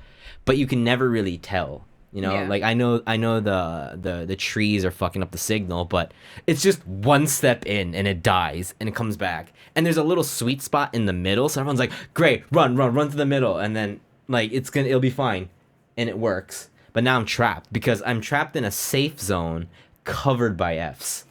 but you can never really tell. You know, Yeah. like I know the trees are fucking up the signal, but it's just one step in and it dies and it comes back. And there's a little sweet spot in the middle, so everyone's like, "Great, run to the middle," and then like it'll be fine, and it works. But now I'm trapped because I'm trapped in a safe zone covered by Fs.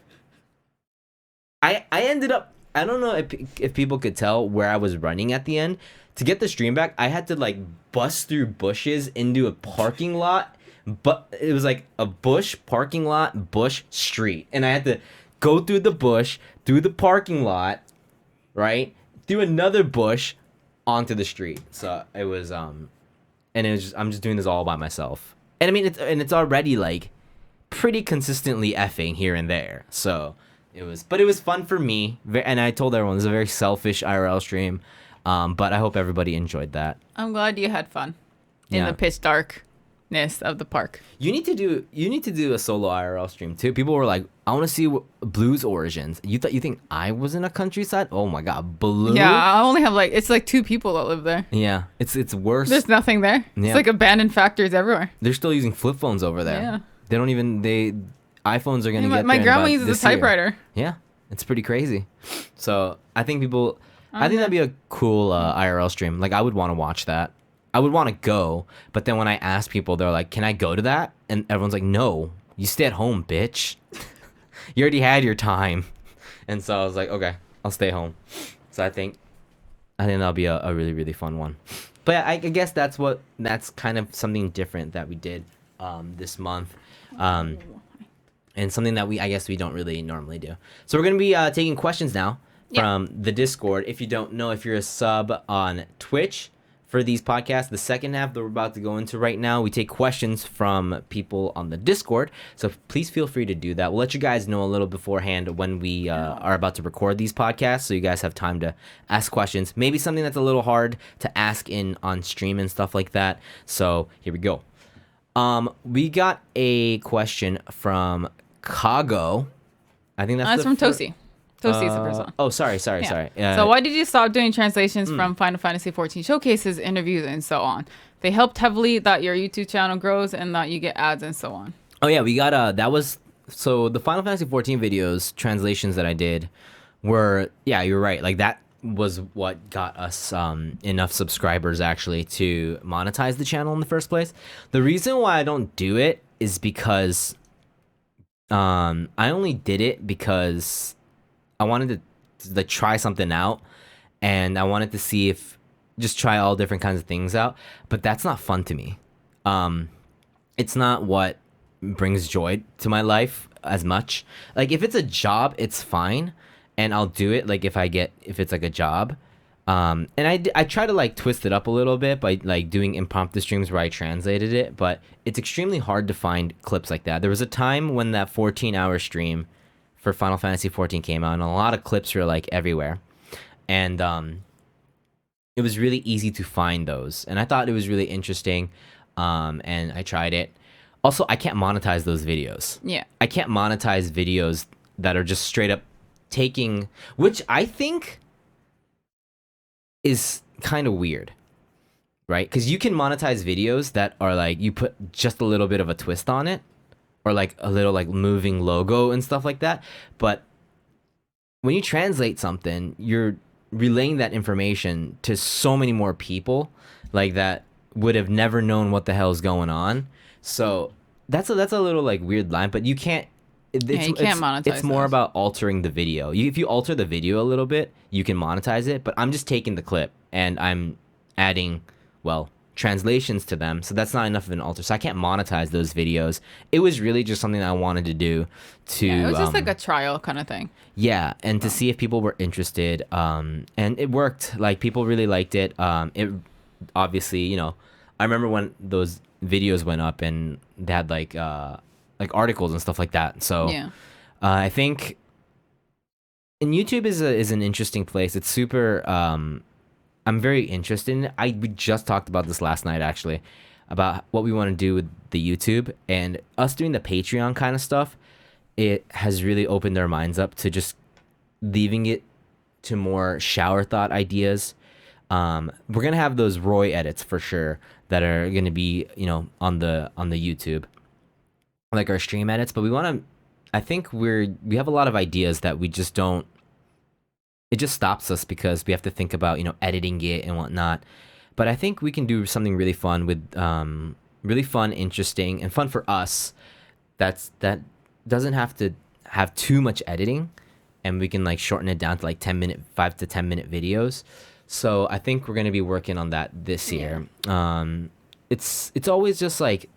I ended up I don't know if people could tell where I was running at the end. To get the stream back, I had to like bust through bushes into a parking lot, but it was like a bush parking lot, bush street, and I had to go through the bush, through the parking lot, right? Through another bush onto the street. So it was and it was I'm just doing this all by myself. And I mean it's already like pretty consistently effing here and there. So but it was fun for me, and I told everyone it was a very selfish IRL stream, but I hope everybody enjoyed that. I'm glad you had fun in Yeah. the pitch darkness of the park. You need to do a solo IRL stream too. People were like, I want to see Blue's origins. You think I was in a countryside? Oh my god, Blue. Yeah, I only have it's like 2 people that live there. Yeah, it's worse. There's nothing there. Yeah. It's like abandoned factories everywhere. They're still using flip phones over there. Yeah. They don't even iPhones are gonna get My there in grandma about uses a this year. typewriter. Yeah, it's pretty crazy. So I think that'd be a cool IRL stream. Like I would want to watch that. I would want to go, but then when I ask people, they're like, "Can I go to that?" And everyone's like, "No, you stay at home, bitch. You already had your time." And so I was like, "Okay, I'll stay home." So I think that'll be a really really fun one. But I guess that's kind of something different that we did this month. And something that I guess we don't really normally do. So we're going to be taking questions now from the Discord. If you don't know, if you're a sub on Twitch for these podcasts, the second half that we're about to go into right now, we take questions from people on the Discord. So please feel free to do that. We'll let you guys know a little beforehand when we are about to record these podcasts, so you guys have time to ask questions. Maybe something that's a little hard to ask on stream and stuff like that. So here we go. We got a question from Kago. I think that's from Tosi. Tosi's the first one. Oh, sorry. Yeah. So why did you stop doing translations from Final Fantasy 14 showcases, interviews, and so on? They helped heavily that your YouTube channel grows and that you get ads and so on. Oh yeah, we got so the Final Fantasy 14 videos translations that I did were, yeah, you're right. Like that was what got us enough subscribers actually to monetize the channel in the first place. The reason why I don't do it is because I only did it because I wanted to try something out, and I wanted to see just try all different kinds of things out, but that's not fun to me. It's not what brings joy to my life as much. Like if it's a job, it's fine, and I'll do it like if it's like a job. And I try to like twist it up a little bit by like doing impromptu streams where I translated it, but it's extremely hard to find clips like that. There was a time when that 14-hour stream for Final Fantasy 14 came out, and a lot of clips were like everywhere, and it was really easy to find those, and I thought it was really interesting, and I tried it. Also, I can't monetize those videos. Yeah. I can't monetize videos that are just straight up taking, which I think is kind of weird, right? Because you can monetize videos that are like you put just a little bit of a twist on it, or like a little like moving logo and stuff like that. But when you translate something, you're relaying that information to so many more people, like that would have never known what the hell is going on. So that's a little like weird line, but you can't. You can't monetize. It's more about altering the video. If you alter the video a little bit, you can monetize it. But I'm just taking the clip and I'm adding, translations to them. So that's not enough of an alter. So I can't monetize those videos. It was really just something I wanted to do to. Yeah, it was just like a trial kind of thing. Yeah, and to see if people were interested. And it worked. Like people really liked it. It obviously, I remember when those videos went up and they had like articles and stuff like that. So yeah. I think and YouTube is an interesting place. It's super I'm very interested in it. We just talked about this last night actually, about what we want to do with the YouTube, and us doing the Patreon kind of stuff. It has really opened our minds up to just leaving it to more shower thought ideas. We're gonna have those Roy edits for sure that are gonna be, on the YouTube, like our stream edits. But we want to. I think we have a lot of ideas that we just don't. It just stops us because we have to think about editing it and whatnot. But I think we can do something really fun with really fun, interesting, and fun for us. That doesn't have to have too much editing, and we can like shorten it down to like 5 to 10 minute videos. So I think we're gonna be working on that this year. It's always just like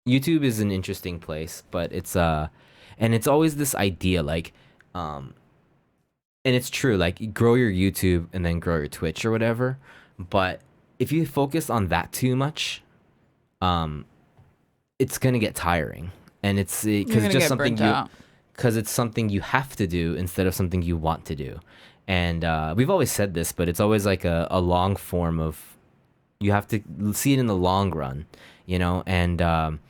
YouTube is an interesting place, but and it's always this idea like and it's true, like grow your YouTube and then grow your Twitch or whatever. But if you focus on that too much, it's gonna get tiring, and it's because it's just something it's something you have to do instead of something you want to do. And we've always said this, but it's always like a long form of you have to see it in the long run, and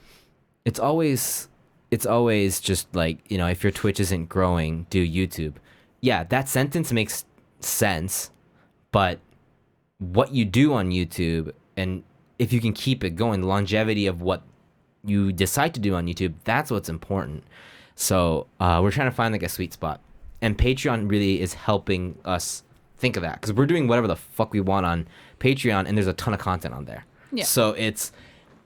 it's always just like if your Twitch isn't growing, do YouTube. Yeah, that sentence makes sense, but what you do on YouTube, and if you can keep it going, the longevity of what you decide to do on YouTube, that's what's important. So we're trying to find like a sweet spot, and Patreon really is helping us think of that, because we're doing whatever the fuck we want on Patreon, and there's a ton of content on there. Yeah. So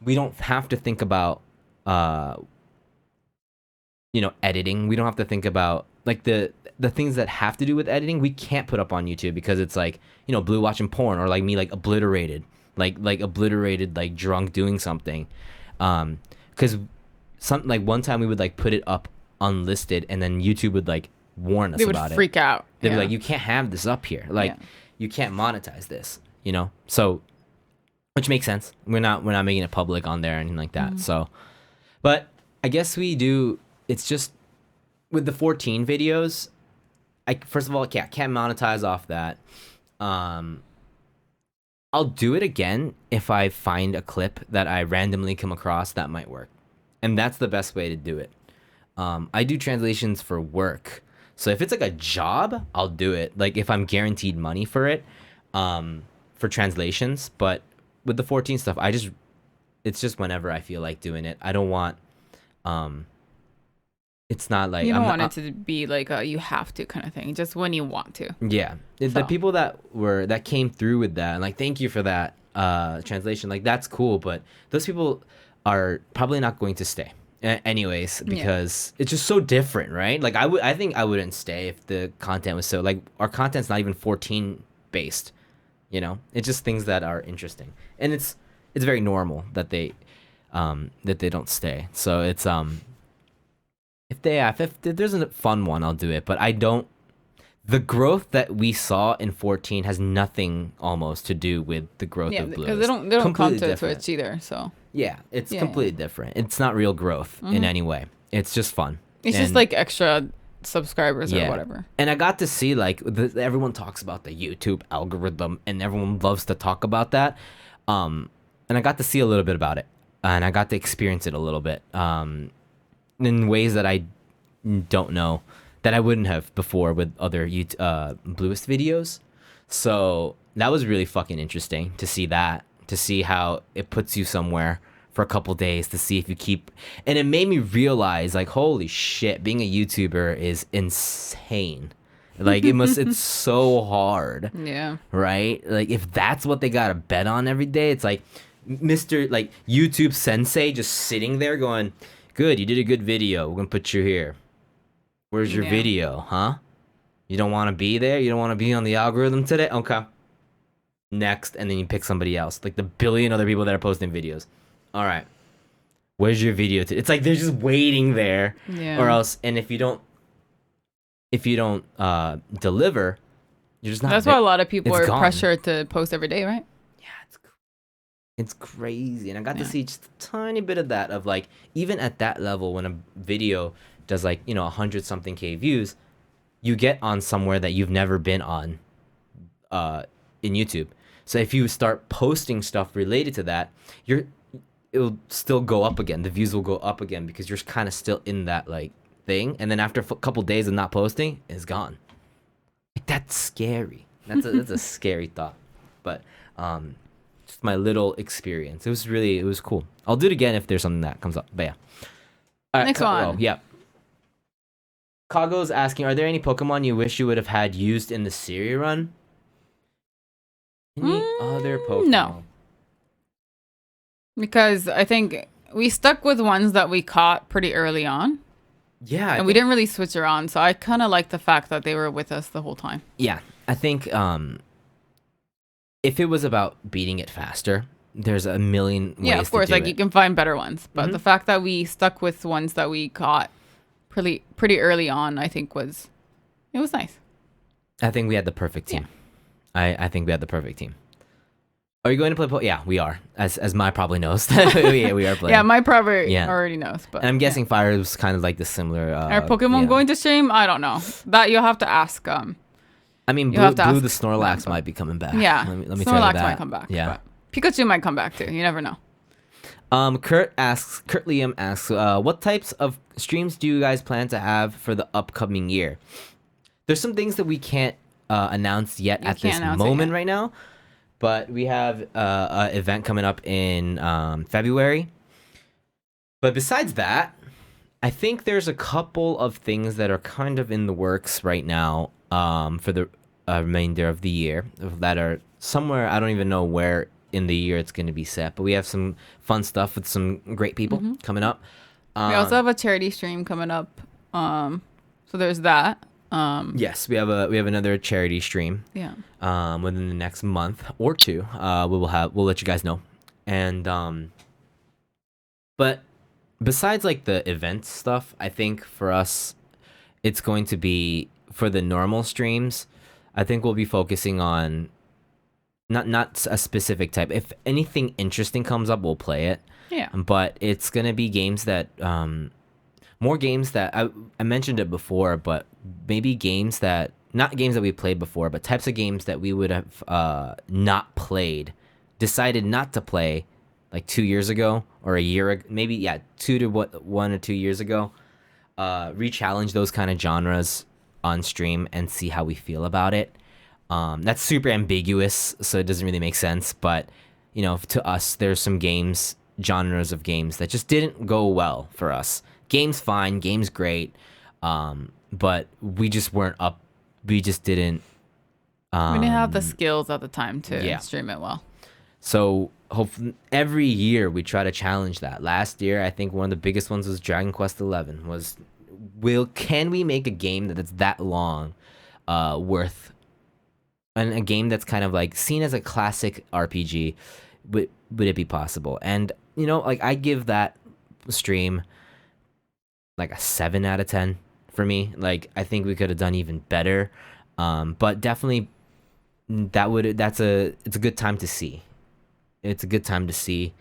we don't have to think about editing. We don't have to think about like the things that have to do with editing. We can't put up on YouTube because it's like Blue watching porn, or like me like obliterated like drunk doing something. Because like one time we would like put it up unlisted, and then YouTube would like warn us about it. They would freak out. They'd be like, you can't have this up here. Like you can't monetize this, So, which makes sense. We're not making it public on there or anything like that. So, but I guess we do. It's just with the 14 videos. First of all, can't monetize off that. I'll do it again if I find a clip that I randomly come across that might work, and that's the best way to do it. I do translations for work, so if it's like a job, I'll do it. Like if I'm guaranteed money for it, for translations. But with the 14 stuff, it's just whenever I feel like doing it. I don't want, it's not like you don't want it to be like a you have to kind of thing. Just when you want to. Yeah, so. The people that came through with that, and like thank you for that translation. Like that's cool, but those people are probably not going to stay anyways, because it's just so different, right? Like I think I wouldn't stay if the content was so like our content's not even 14 based. It's just things that are interesting, and it's very normal that they don't stay. So it's if there's a fun one, I'll do it. But I don't. The growth that we saw in 14 has nothing almost to do with the growth of Blluist. Because they don't come to Twitch either. So yeah, it's completely different. It's not real growth in any way. It's just fun. It's just like extra subscribers or whatever. And I got to see like everyone talks about the YouTube algorithm, and everyone loves to talk about that. And I got to see a little bit about it, and I got to experience it a little bit. In ways that I don't know, that I wouldn't have before with other Blluist videos. So that was really fucking interesting to see that, to see how it puts you somewhere for a couple days, to see if you keep, and it made me realize like, holy shit, being a YouTuber is insane. Like it's so hard. Yeah. Right? Like if that's what they gotta bet on every day, it's like Mr. like YouTube Sensei just sitting there going, good, you did a good video. We're gonna put you here. Where's your video, huh? You don't want to be there? You don't want to be on the algorithm today? Okay. Next, and then you pick somebody else. Like the billion other people that are posting videos. All right. Where's your video today? It's like they're just waiting there. Yeah. Or else, and if you don't deliver, you're just not. That's why a lot of people are pressured to post every day, right? It's crazy. And I got to see just a tiny bit of that, of like, even at that level, when a video does like, 100 something K views, you get on somewhere that you've never been on in YouTube. So if you start posting stuff related to that, it'll still go up again. The views will go up again because you're kind of still in that like thing. And then after a couple days of not posting, it's gone. That's scary. That's a scary thought. But just my little experience. It was cool. I'll do it again if there's something that comes up. But yeah. All right, Next one. Oh, yeah. Kago's asking, are there any Pokemon you wish you would have had used in the Siri run? Any other Pokemon? No. Because I think we stuck with ones that we caught pretty early on. Yeah. And we didn't really switch around. So I kind of like the fact that they were with us the whole time. Yeah. I think if it was about beating it faster, there's a million ways Yeah, of course. to do Like it. you can find better ones. But the fact that we stuck with ones that we caught pretty early on, I think was nice. I think we had the perfect team. I think we had the perfect team. Are you going to play? Yeah, we are. As Mai probably knows, we are playing. Yeah, my probably already knows. But and I'm guessing Fire was kind of like the similar. Are Pokemon going to stream? I don't know. That you'll have to ask. I mean, Blue the Snorlax might be coming back. Yeah, let me tell you Snorlax that. might come back. Yeah, but Pikachu might come back too. You never know. Kurt Liam asks, what types of streams do you guys plan to have for the upcoming year? There's some things that we can't announce yet at this moment right now, but we have an event coming up in February. But besides that, I think there's a couple of things that are kind of in the works right now for the remainder of the year that are somewhere, I don't even know where in the year it's going to be set, but we have some fun stuff with some great people coming up. We also have a charity stream coming up, so there's that. Yes, we have another charity stream. Yeah. Within the next month or two, we'll let you guys know. And but besides like the event stuff, I think for us, it's going to be for the normal streams. I think we'll be focusing on not a specific type. If anything interesting comes up, we'll play it. Yeah. But it's gonna be games that more games that I mentioned it before, but maybe games that not games that we played before, but types of games that we would have not played, decided not to play like 2 years ago or a year ago, maybe 1 or 2 years ago. Re-challenge those kind of genres on stream and see how we feel about it. That's super ambiguous, so it doesn't really make sense. But you know, to us, there's some genres of games that just didn't go well for us. Game's fine, game's great, but we just weren't up. We just didn't. We didn't have the skills at the time to stream it well. So hopefully, every year we try to challenge that. Last year, I think one of the biggest ones was Dragon Quest XI. Can we make a game that's that long, worth? And a game that's kind of like seen as a classic RPG, would it be possible? And you know, like I give that stream like a 7 out of 10 for me. Like I think we could have done even better, but definitely it's a good time to see. It's a good time to see.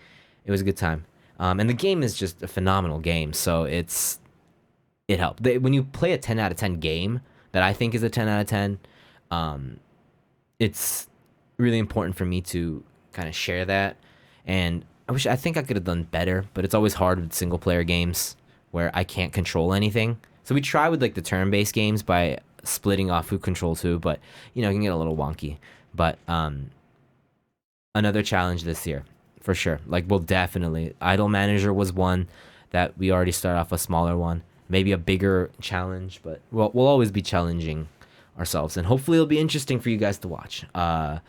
It was a good time, and the game is just a phenomenal game. So it helped. When you play a 10 out of 10 game that I think is a 10 out of 10. It's really important for me to kind of share that, and I think I could have done better, but it's always hard with single player games where I can't control anything. So we try with like the turn-based games by splitting off who controls who, but you know, it can get a little wonky. But another challenge this year for sure. Like we'll definitely, Idol Manager was one that we already started off a smaller one, maybe a bigger challenge, but we'll always be challenging ourselves, and hopefully it'll be interesting for you guys to watch. I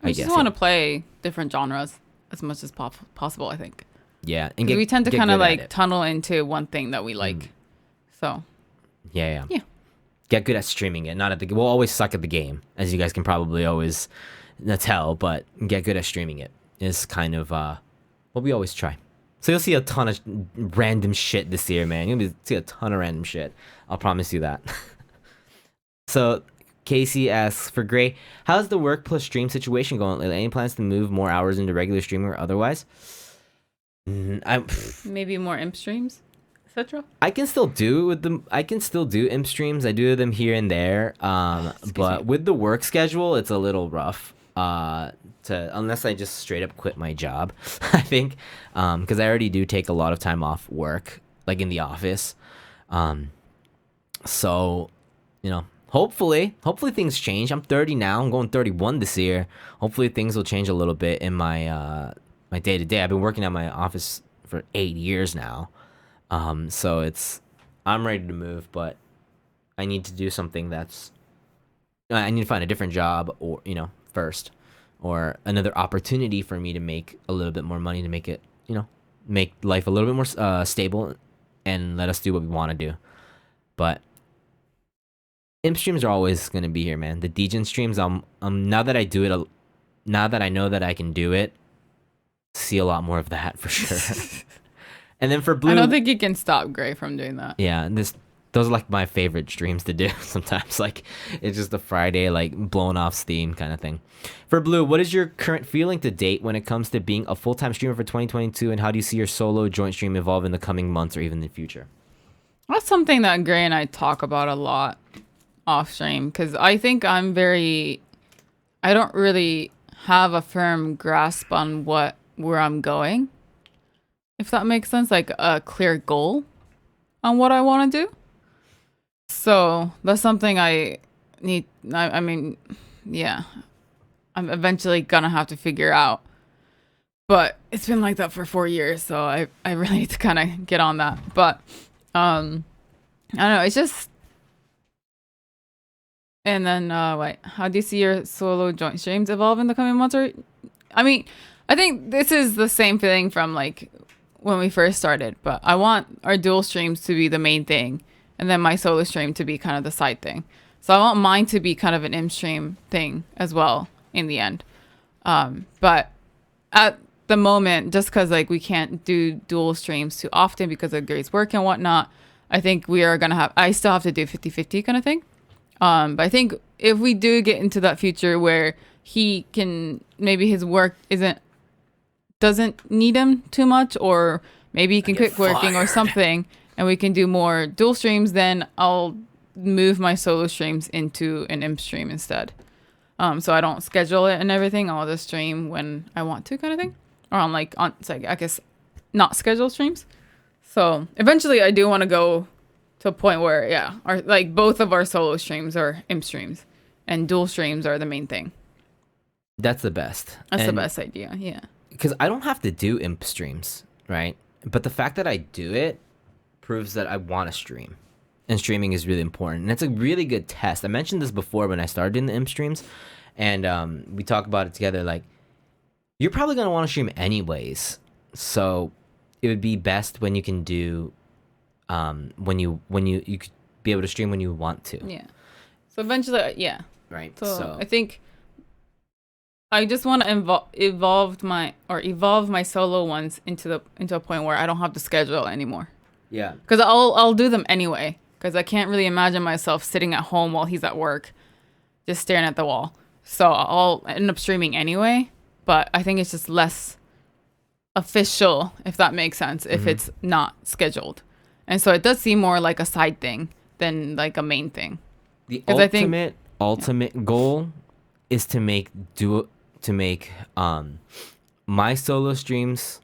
just want to play different genres as much as possible, I think. Yeah, and we tend to kind of like tunnel into one thing that we like. So yeah, get good at streaming it, not at the. We'll always suck at the game, as you guys can probably always tell, but get good at streaming it is kind of what we always try. So you'll see a ton of random shit this year, man. You'll see a ton of random shit. I'll promise you that. So Casey asks, for Gray, how's the work plus stream situation going lately? Any plans to move more hours into regular streaming or otherwise? Maybe more imp streams, etc. I can still do imp streams. I do them here and there. But with the work schedule, it's a little rough. Unless I just straight up quit my job, I think, because I already do take a lot of time off work, like in the office. So, you know, hopefully things change. I'm 30 now. I'm going 31 this year. Hopefully things will change a little bit in my my day to day. I've been working at my office for 8 years now. So I'm ready to move, but I need to do something I need to find a different job, or first, or another opportunity for me to make a little bit more money, to make it, make life a little bit more stable, and let us do what we want to do. But imp streams are always gonna be here, man. The degen streams, now that I do it, now that I know that I can do it, see a lot more of that for sure. And then for blue, I don't think you can stop Gray from doing that. yeah, those are like my favorite streams to do sometimes. Like, it's just a Friday, like, blowing off steam kind of thing. For blue, what is your current feeling to date when it comes to being a full-time streamer for 2022, and how do you see your solo joint stream evolve in the coming months or even in the future? That's something that Gray and I talk about a lot off stream, because I think I don't really have a firm grasp on where I'm going, if that makes sense, like a clear goal on what I want to do. So that's something I mean, yeah, I'm eventually gonna have to figure out. But it's been like that for 4 years, so I really need to kind of get on that. But I don't know, it's just. And then wait, how do you see your solo joint streams evolve in the coming months? I mean, I think this is the same feeling from like when we first started, but I want our dual streams to be the main thing, and then my solo stream to be kind of the side thing. So I want mine to be kind of an imp stream thing as well in the end. But at the moment, just because like we can't do dual streams too often because of Gray's work and whatnot, I think we are gonna I still have to do 50-50 kind of thing. But I think if we do get into that future where he can, maybe his work doesn't need him too much, or maybe he can quit working or something, and we can do more dual streams, then I'll move my solo streams into an imp stream instead. So I don't schedule it and everything. I'll just stream when I want to, kind of thing, or it's like, I guess, not scheduled streams. So eventually I do want to go to a point where, yeah, like both of our solo streams are imp streams and dual streams are the main thing. That's the best. That's the best idea, yeah. Because I don't have to do imp streams, right? But the fact that I do it proves that I want to stream. And streaming is really important. And it's a really good test. I mentioned this before when I started doing the imp streams. And we talk about it together. Like, you're probably going to want to stream anyways. So it would be best when you can do... when you could be able to stream when you want to. Yeah. So eventually, yeah. Right. So I think I just want to evolve my solo ones into a point where I don't have to schedule anymore. Yeah. Because I'll do them anyway. Because I can't really imagine myself sitting at home while he's at work, just staring at the wall. So I'll end up streaming anyway. But I think it's just less official, if that makes sense, if it's not scheduled. And so it does seem more like a side thing than like a main thing. The ultimate goal is to make my solo streams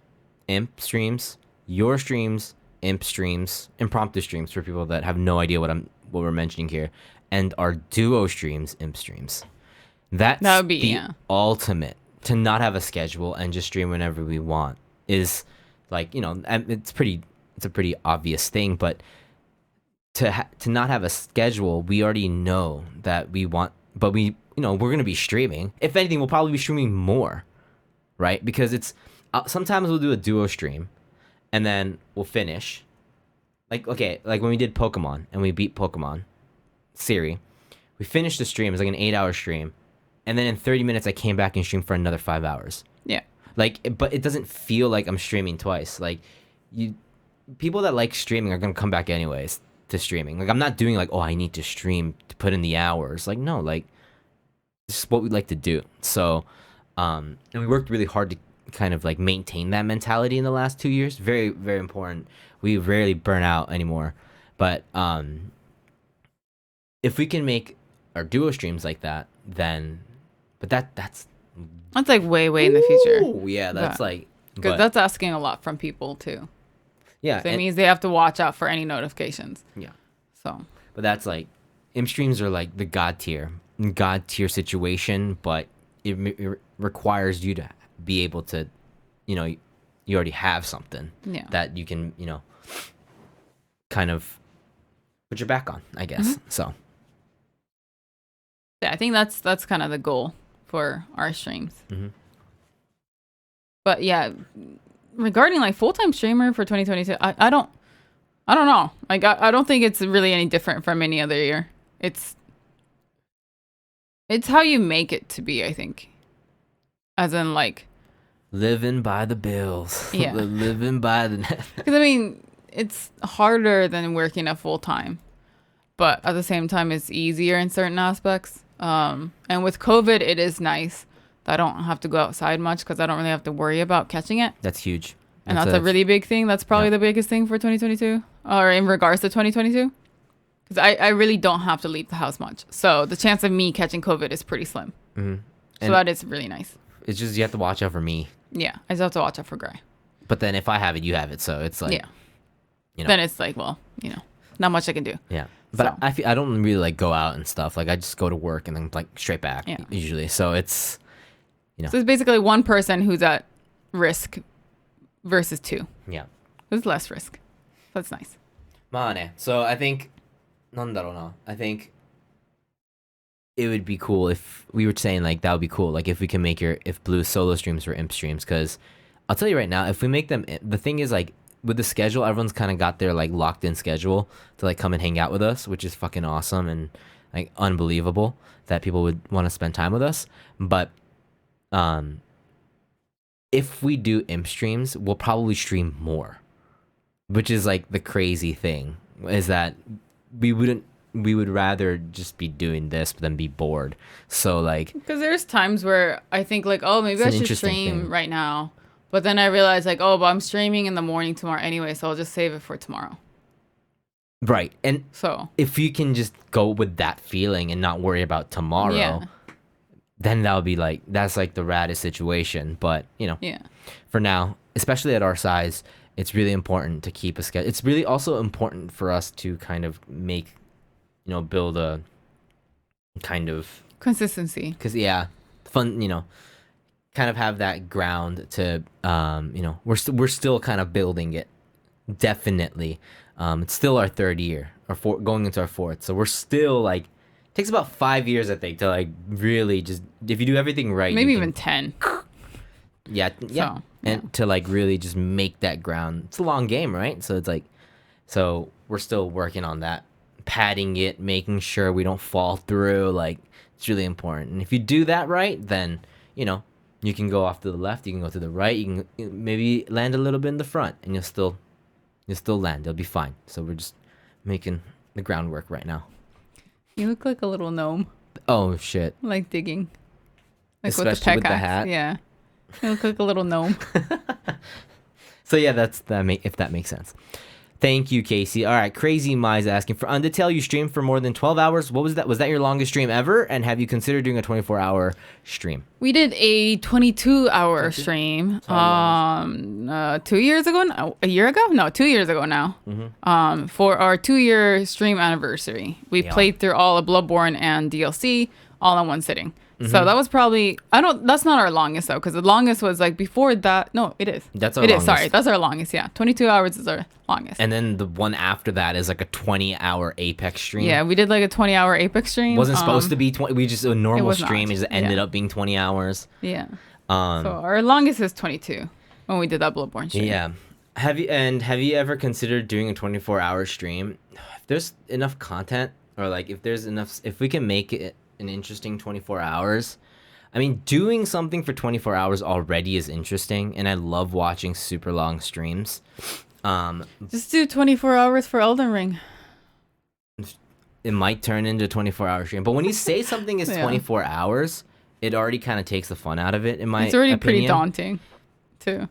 imp streams, your streams imp streams, impromptu streams for people that have no idea what we're mentioning here, and our duo streams imp streams. That would be the ultimate, to not have a schedule and just stream whenever we want, is like, it's a pretty obvious thing, but to not have a schedule, we already know that we want, but we're going to be streaming. If anything, we'll probably be streaming more, right? Because it's, sometimes we'll do a duo stream and then we'll finish. Like when we did Pokemon and we beat Pokemon, Siri, we finished the stream. It was like an 8-hour stream. And then in 30 minutes, I came back and streamed for another 5 hours. Yeah. But it doesn't feel like I'm streaming twice. Like, people that like streaming are going to come back anyways to streaming. Like, I'm not doing like, oh, I need to stream to put in the hours. Like, no, like, this is what we like to do. So, and we worked really hard to kind of like maintain that mentality in the last 2 years. Very, very important. We rarely burn out anymore. But if we can make our duo streams like that, then, but that's like way in the future. Oh yeah, that's like, because that's asking a lot from people too. Yeah, so it means they have to watch out for any notifications. Yeah. So. But that's like, imp streams are like the god tier situation, but it requires you to be able to, you already have something that you can, kind of put your back on, I guess. So yeah, I think that's kind of the goal for our streams. But yeah, regarding like full-time streamer for 2022, I don't know. Like I don't think it's really any different from any other year. It's how you make it to be, I think. As in like living by the bills. Yeah. Living by the because I mean, it's harder than working a full-time. But at the same time it's easier in certain aspects. And with COVID, it is nice that I don't have to go outside much because I don't really have to worry about catching it. That's huge. And that's a really big thing. That's probably the biggest thing for 2022 or in regards to 2022. Because I really don't have to leave the house much. So the chance of me catching COVID is pretty slim. So that is really nice. It's just you have to watch out for me. Yeah. I just have to watch out for Gray. But then if I have it, you have it. So it's like, Then it's like, well, not much I can do. Yeah. But so. I don't really like go out and stuff. Like I just go to work and then like straight back usually. So it's, So it's basically one person who's at risk versus two. Yeah. There's less risk. That's nice. So I think, I think it would be cool if we were saying like that would be cool. Like if we can make if Blue solo streams were imp streams. Because I'll tell you right now, if we make them, the thing is like, with the schedule, everyone's kind of got their like locked in schedule to like come and hang out with us, which is fucking awesome and like unbelievable that people would want to spend time with us. But if we do imp streams, we'll probably stream more, which is like the crazy thing is that we would rather just be doing this than be bored. So like, because there's times where I think like, oh, maybe I should stream right now. But then I realized, like, oh, but I'm streaming in the morning tomorrow anyway, so I'll just save it for tomorrow. Right. And so if you can just go with that feeling and not worry about tomorrow, then that would be like, that's like the raddest situation. But, for now, especially at our size, it's really important to keep a schedule. It's really also important for us to kind of make, build a kind of consistency. Because, fun, kind of have that ground to we're still kind of building it, definitely. It's still our third year or going into our fourth, so we're still like, it takes about 5 years I think to like really just, if you do everything right, maybe even 10. And to like really just make that ground. It's a long game, right? So it's like, so we're still working on that, padding it, making sure we don't fall through. Like it's really important, and if you do that right, then you can go off to the left, you can go to the right, you can maybe land a little bit in the front, and you'll still land. It'll be fine. So we're just making the groundwork right now. You look like a little gnome. Oh shit! Like digging, like especially with the hat. Yeah, you look like a little gnome. So yeah, if that makes sense. Thank you, Casey. All right, Crazy Mize asking for Undertale. You streamed for more than 12 hours. What was that? Was that your longest stream ever? And have you considered doing a 24-hour stream? We did a 22-hour stream 2 years ago. No, a year ago? No, 2 years ago now. For our 2-year stream anniversary, we played through all of Bloodborne and DLC all in one sitting. So that was probably, that's not our longest though, because the longest was like before that. No, it is. That's our longest. Sorry, that's our longest. Yeah. 22 hours is our longest. And then the one after that is like a 20-hour Apex stream. Yeah, we did like a 20-hour Apex stream. Wasn't supposed to be 20. We just, a normal stream. It just ended up being 20 hours. Yeah. So our longest is 22 when we did that Bloodborne stream. Yeah. Have you ever considered doing a 24-hour stream? If there's enough content, or like if we can make it an interesting 24 hours. I mean, doing something for 24 hours already is interesting, and I love watching super long streams. Just do 24 hours for Elden Ring. It might turn into a 24-hour stream, but when you say something is 24 hours, it already kind of takes the fun out of it. In my it's already opinion. Pretty daunting, too.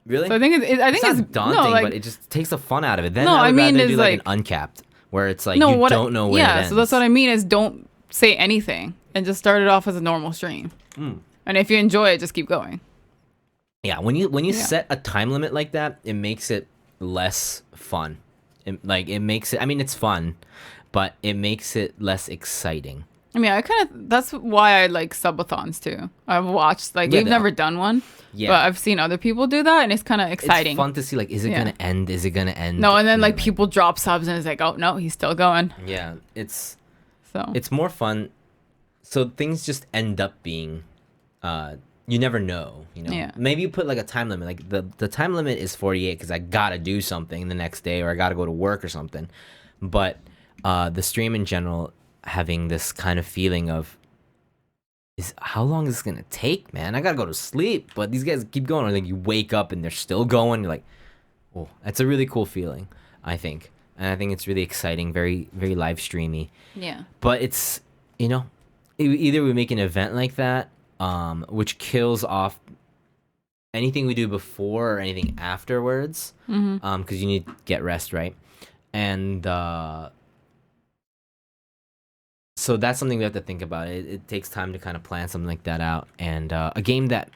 Really? So I think it's not daunting, no, like, but it just takes the fun out of it. Then no, I would rather do like an uncapped, where it's like you don't know where it ends. So that's what I mean is don't say anything and just start it off as a normal stream. And if you enjoy it, just keep going. Yeah, when you set a time limit like that, it makes it less fun. It makes it, I mean, it's fun, but it makes it less exciting. I mean, that's why I like subathons too. I've watched, like, Yeah, we've never done one, Yeah. but I've seen other people do that, and it's kind of exciting. It's fun to see, like, is it Yeah. gonna end? Is it gonna end? No, and then like people drop subs, and it's like, oh no, he's still going. Yeah, it's So more fun. So things just end up being, you never know. Yeah. Maybe you put like a time limit. Like the time limit is 48 because I gotta do something the next day or I gotta go to work or something. But the stream in general, having this kind of feeling of, how long is this gonna take, man? I gotta go to sleep, but these guys keep going. Or like you wake up and they're still going. You're like, oh, that's a really cool feeling, I think, and I think it's really exciting, very very live streamy. yeah. But it's either we make an event like that, which kills off anything we do before or anything afterwards, because you need to get rest, right? And so that's something we have to think about. It takes time to kind of plan something like that out, and a game that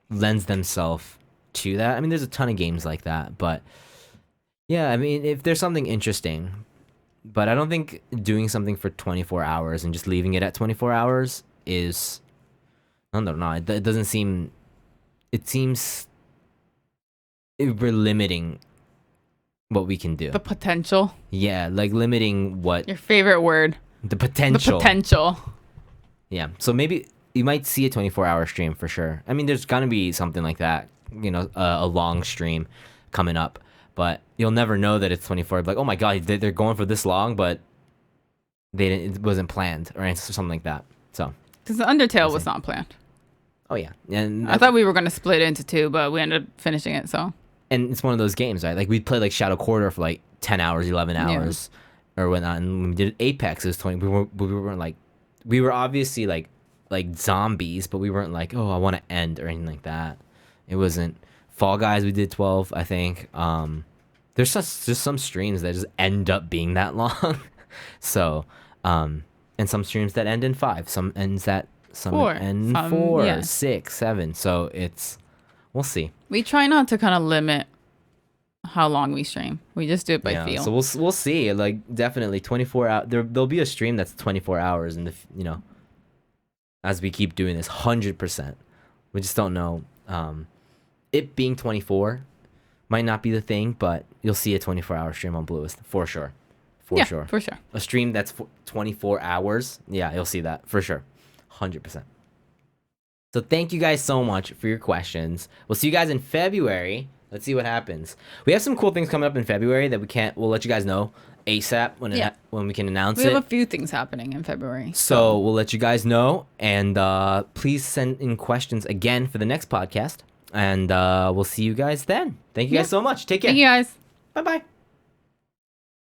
lends themselves to that. I mean, there's a ton of games like that, but yeah, I mean, if there's something interesting, but I don't think doing something for 24 hours and just leaving it at 24 hours is, I don't know, it doesn't seem, it seems we're limiting what we can do. The potential. Yeah, like limiting what Your favorite word. the potential. The potential. Yeah, so maybe you might see a 24-hour stream for sure. I mean, there's gonna be something like that, a long stream coming up, but you'll never know that it's 24. Like, oh my god, they're going for this long, but it wasn't planned or something like that. So, Because the Undertale was not planned. oh yeah, and I thought we were going to split it into two, but we ended up finishing it, so. and it's one of those games, right? Like we played like Shadow Corridor for like 10 hours, 11 hours, or whatnot, and when we did Apex, it was 20. We weren't like, we were obviously like zombies, but we weren't like, oh, I want to end or anything like that. It wasn't. Fall Guys, we did 12, I think. There's just some streams that just end up being that long. So, and some streams that end in 5, some ends at some 4, end some, 4, yeah. 6, 7. So we'll see. We try not to kind of limit how long we stream. We just do it by feel. So we'll see. Like definitely 24 hours. There'll be a stream that's 24 hours, and as we keep doing this, 100%. We just don't know. It being 24 might not be the thing, but you'll see a 24-hour stream on Blluist for sure. For sure. For sure. A stream that's 24 hours. Yeah, you'll see that for sure. 100%. So thank you guys so much for your questions. We'll see you guys in February. Let's see what happens. We have some cool things coming up in February that we'll let you guys know ASAP when we can announce it. We have a few things happening in February. So we'll let you guys know, and please send in questions again for the next podcast, and we'll see you guys then. Thank you guys so much. Take care. Thank you guys. Bye-bye.